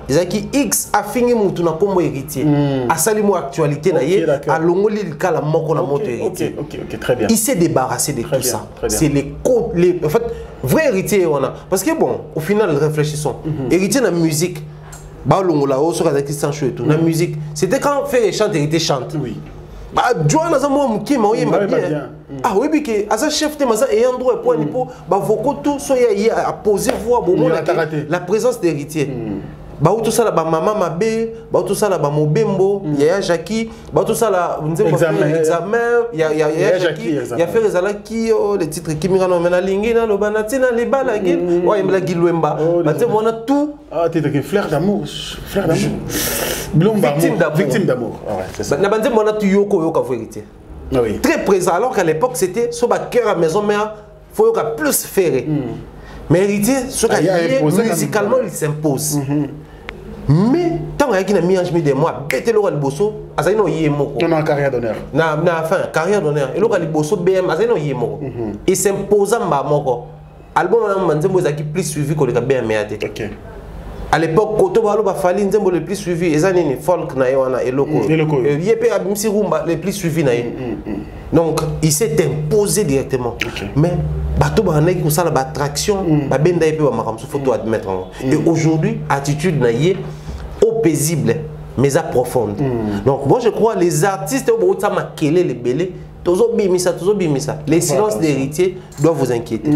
Zaki X a fini mon comme héritier. A sali mo actualité na yé, a longoli le cas la moko la moto héritier. OK, très bien. Il s'est débarrassé de tout ça. C'est les codes, en fait, vrai héritier on a. Parce que bon, au final réfléchissons. Héritier na musique. Bah longola o sur avec sans chou et tout la musique c'était quand fait chante héritier chante oui bah Joanna za mo mukima oyemba bien ah oui bike asa chef te maza et un droit point pour bah vocaux tout so ya à poser voix bon la présence d'héritier bah tout ça là bah maman mabé bah tout ça là bah mobembo ya Jackie bah tout ça là examen ya Jackie ya fait ezalaki les titres qui mirano mena lingina lo banatina les balagin ouais mla gilwemba bah tu on a tout. Ah, tu es fleur d'amour. Fleur d'amour. Victime d'amour. Ah ouais, c'est ça. Na bande mona tu yoko yoka vérité. Ah oui. Très présent alors qu'à l'époque c'était sur ba cœur à maison mère, faut yoka plus ferré. Mais héritier ce qu'a musicalement il s'impose. Mais tant qu'il a mis en chemin des mois, bête le bosso, azayno yemoko. On a carrière d'honneur. Na fin carrière d'honneur. Et le bosso BM azayno yemoko. Il s'impose en bas moko. Album on a manzembo zaki plus suivi que le BM meate. OK. À l'époque, Koto Balo Bafali Nzembo le plus suivi, et Zanini folk na yoana et loko. Yepé Abimsi Rumba le plus suivi na donc il s'est imposé directement. Mais bateau banek ko sala attraction, ba benda yepé ba makamso faut admettre. Et aujourd'hui, attitude na yé au paisible mais à profonde. Donc moi je crois les artistes au bout ça makele les belé, tozo bimisa. Les silences d'héritier doivent vous inquiéter.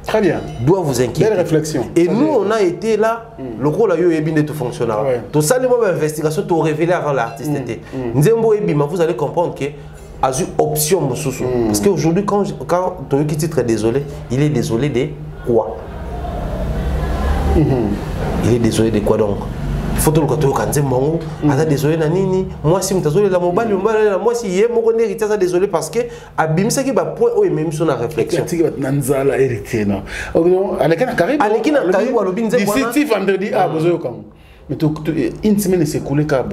Très bien. Doit vous inquiéter. Belle réflexion. Et nous, on a été là, le rôle a eu bien tout fonctionnaire. Tout ça, les moments d'investigation, tout révélé avant l'artiste. Nzembo Ebima, vous allez comprendre que a eu option Moussoussou. Parce qu'aujourd'hui, quand Toyo Kiti est désolé, il est désolé de quoi? Il est désolé de quoi donc? Faut que tu aies désolé nanini moi si désolé la mobile moi si hier mon héritier ça désolé parce que abimisa qui va point ou même sur la réflexion nanzala héritier non avec un carré d'ici vendredi à besoin comme mais une semaine s'est écoulée car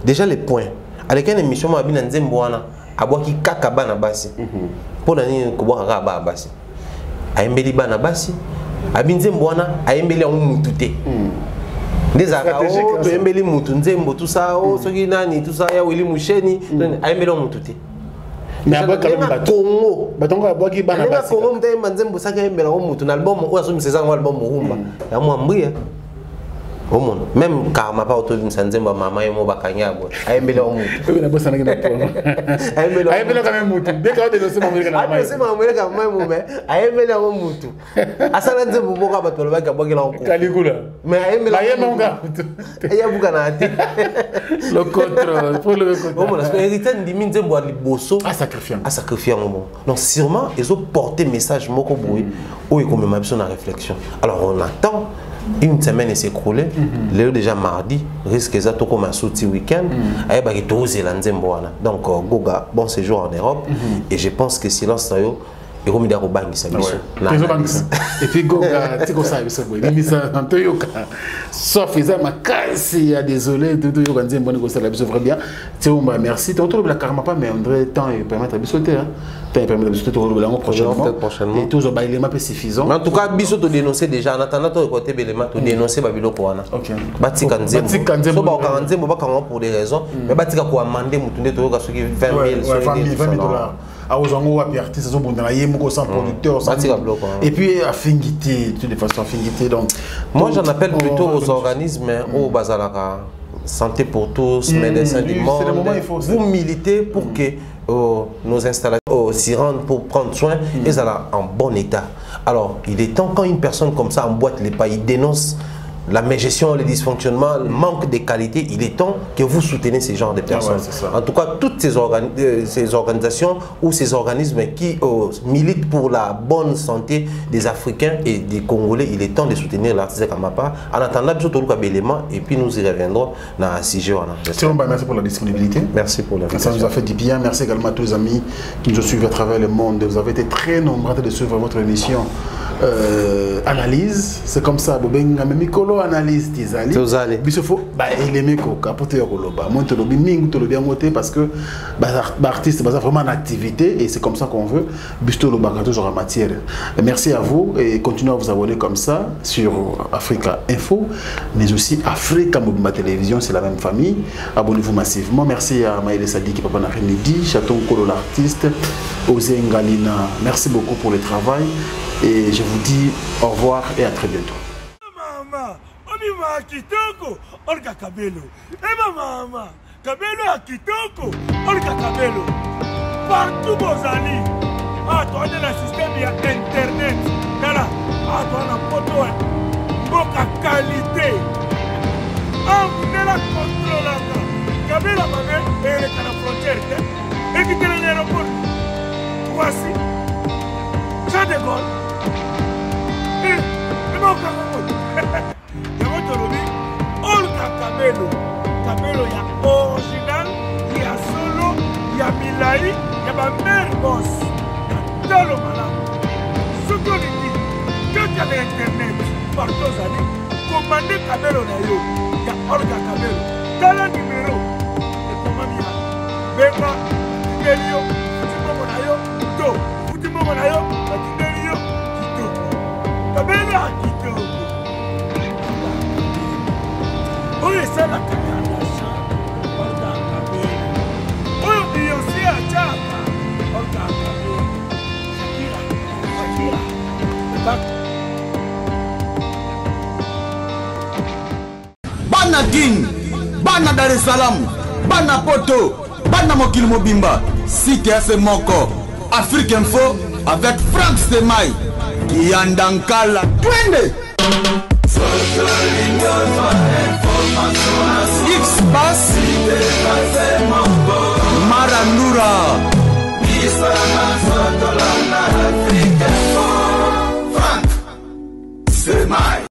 déjà les points avec une émission ma bin nzembo wana abwaki kaka bana basi pour nani ko boka ba basi ayembeli bana basi abinzembo wana ayembeli mutute des stratégiques to embeli mutu nzembo tout ça soki nani tout ça ya wili musheni ayembeli mututé mais aba kala Congo batonga abwaki bana basi Congo mtayemba nzembo saka yembela mutu na album o aso miseza ngo album rumba ya mwambria Omon même karma pas autour d'une nzembo mama yemo bakanyabo ayembeli mutu na bossa na ngina pono ayembeli quand même mutu dès que de sema amerika na mai sema amerika mai mume ayembeli mutu asala nzembo boka batolo baka bokela ko kaligula mais ayembeli ayembonga ya buka na ati le contre pour le contre Omon parce que héritier ndimi nzembo ali bosso à sacrifier un moment donc sûrement ils ont porté message moko boui ou ils comme même na réflexion alors on attend une semaine s'est écoulée, déjà mardi, risque ça tout comme un soutien week-end, donc Goga, bon séjour en Europe, et je pense que silence et comme il a rebangi ça biso et puis goga tiko ça biso boy ni ça tanto yoka sauf ils ma casse désolé tout yoka nzembo ni ko ça la biso vrai bien tiomba merci tonto la karma pas mais André temps et permettre biso te hein temps permettre biso te le prochainement et tous au bail pas suffisant mais en tout cas biso to dénoncer déjà en attendant to côté belema to dénoncer babilo ko wana OK batika nzembo so ba ka nzembo ba ka pour des raisons mais batika ko amender mutunde to yoka soki 20 000 $20,000 à aux gens ou artistes sont bons dans la yémo sans producteur et puis à fingité de façon fingité donc moi j'en appelle plutôt aux organismes au Bazalaka santé pour tous médecins du monde vous militez pour que nos installations s'y rendent pour prendre soin et ça en bon état. Alors il est temps quand une personne comme ça emboîte les pas, il dénonce la mégestion, les dysfonctionnements, le manque de qualité, il est temps que vous soutenez ces genres de personnes. En tout cas, toutes ces organisations ou ces organismes qui militent pour la bonne santé des Africains et des Congolais, il est temps de soutenir l'artiste Kamapa. En attendant, et puis nous y reviendrons dans la CIG. Merci pour la disponibilité. Merci pour l'invitation. Ça nous a fait du bien. Merci également à tous les amis qui nous ont suivis à travers le monde. Vous avez été très nombreux de suivre votre émission. Analyse, c'est comme ça. Mikolo analyse Tizali. Bisofo, il est meko capote yokoloba. Moi te lobi mingi te lobi ngote parce que artiste basa vraiment en activité et c'est comme ça qu'on veut. Bisto loba toujours en matière. Merci à vous et continuez à vous abonner comme ça sur Africa Info, mais aussi Africa Mobimba Télévision, c'est la même famille. Abonnez-vous massivement. Merci à Maïle Sadiki Papa Narimidi, Chaton Kolo l'artiste, Osé Ngalina. Merci beaucoup pour le travail. Et je vous dis au revoir et à très bientôt. Maman, on y va à Kitoko, on a Kabelo. Et maman, Kabelo à Kitoko, on a Kabelo. Partout vos amis. Ah, toi, on a le système, il y a Internet. Là, ah, toi, on a photo, beaucoup qualité. Ah, vous avez la contrôle. Kabelo, maman, et elle est à la frontière. Et qui est à l'aéroport. Voici. Ça décolle. Kabelo ya original, il y a solo, il y a Milai, il y a ma mère boss. Il y a tellement malade. Surtout les filles, quand il y a l'internet, partout aux années, commandez Kabelo na yo, il y a Olga Kabelo. Dans le numéro, et comment il y a Bema, Tiberio, Futimo Monayo, To, Futimo Monayo, Tiberio, Kito. Kabelo a Kito. Oui, c'est la carrière. Bana Guine, Bana Dar es Salaam, Bana Poto, Bana Mokil Mobimba, Site Ase Moko, Afrique Info avec Franck Semaï, Yandankala, Twende. X-Bass Marandura Franck Semaï.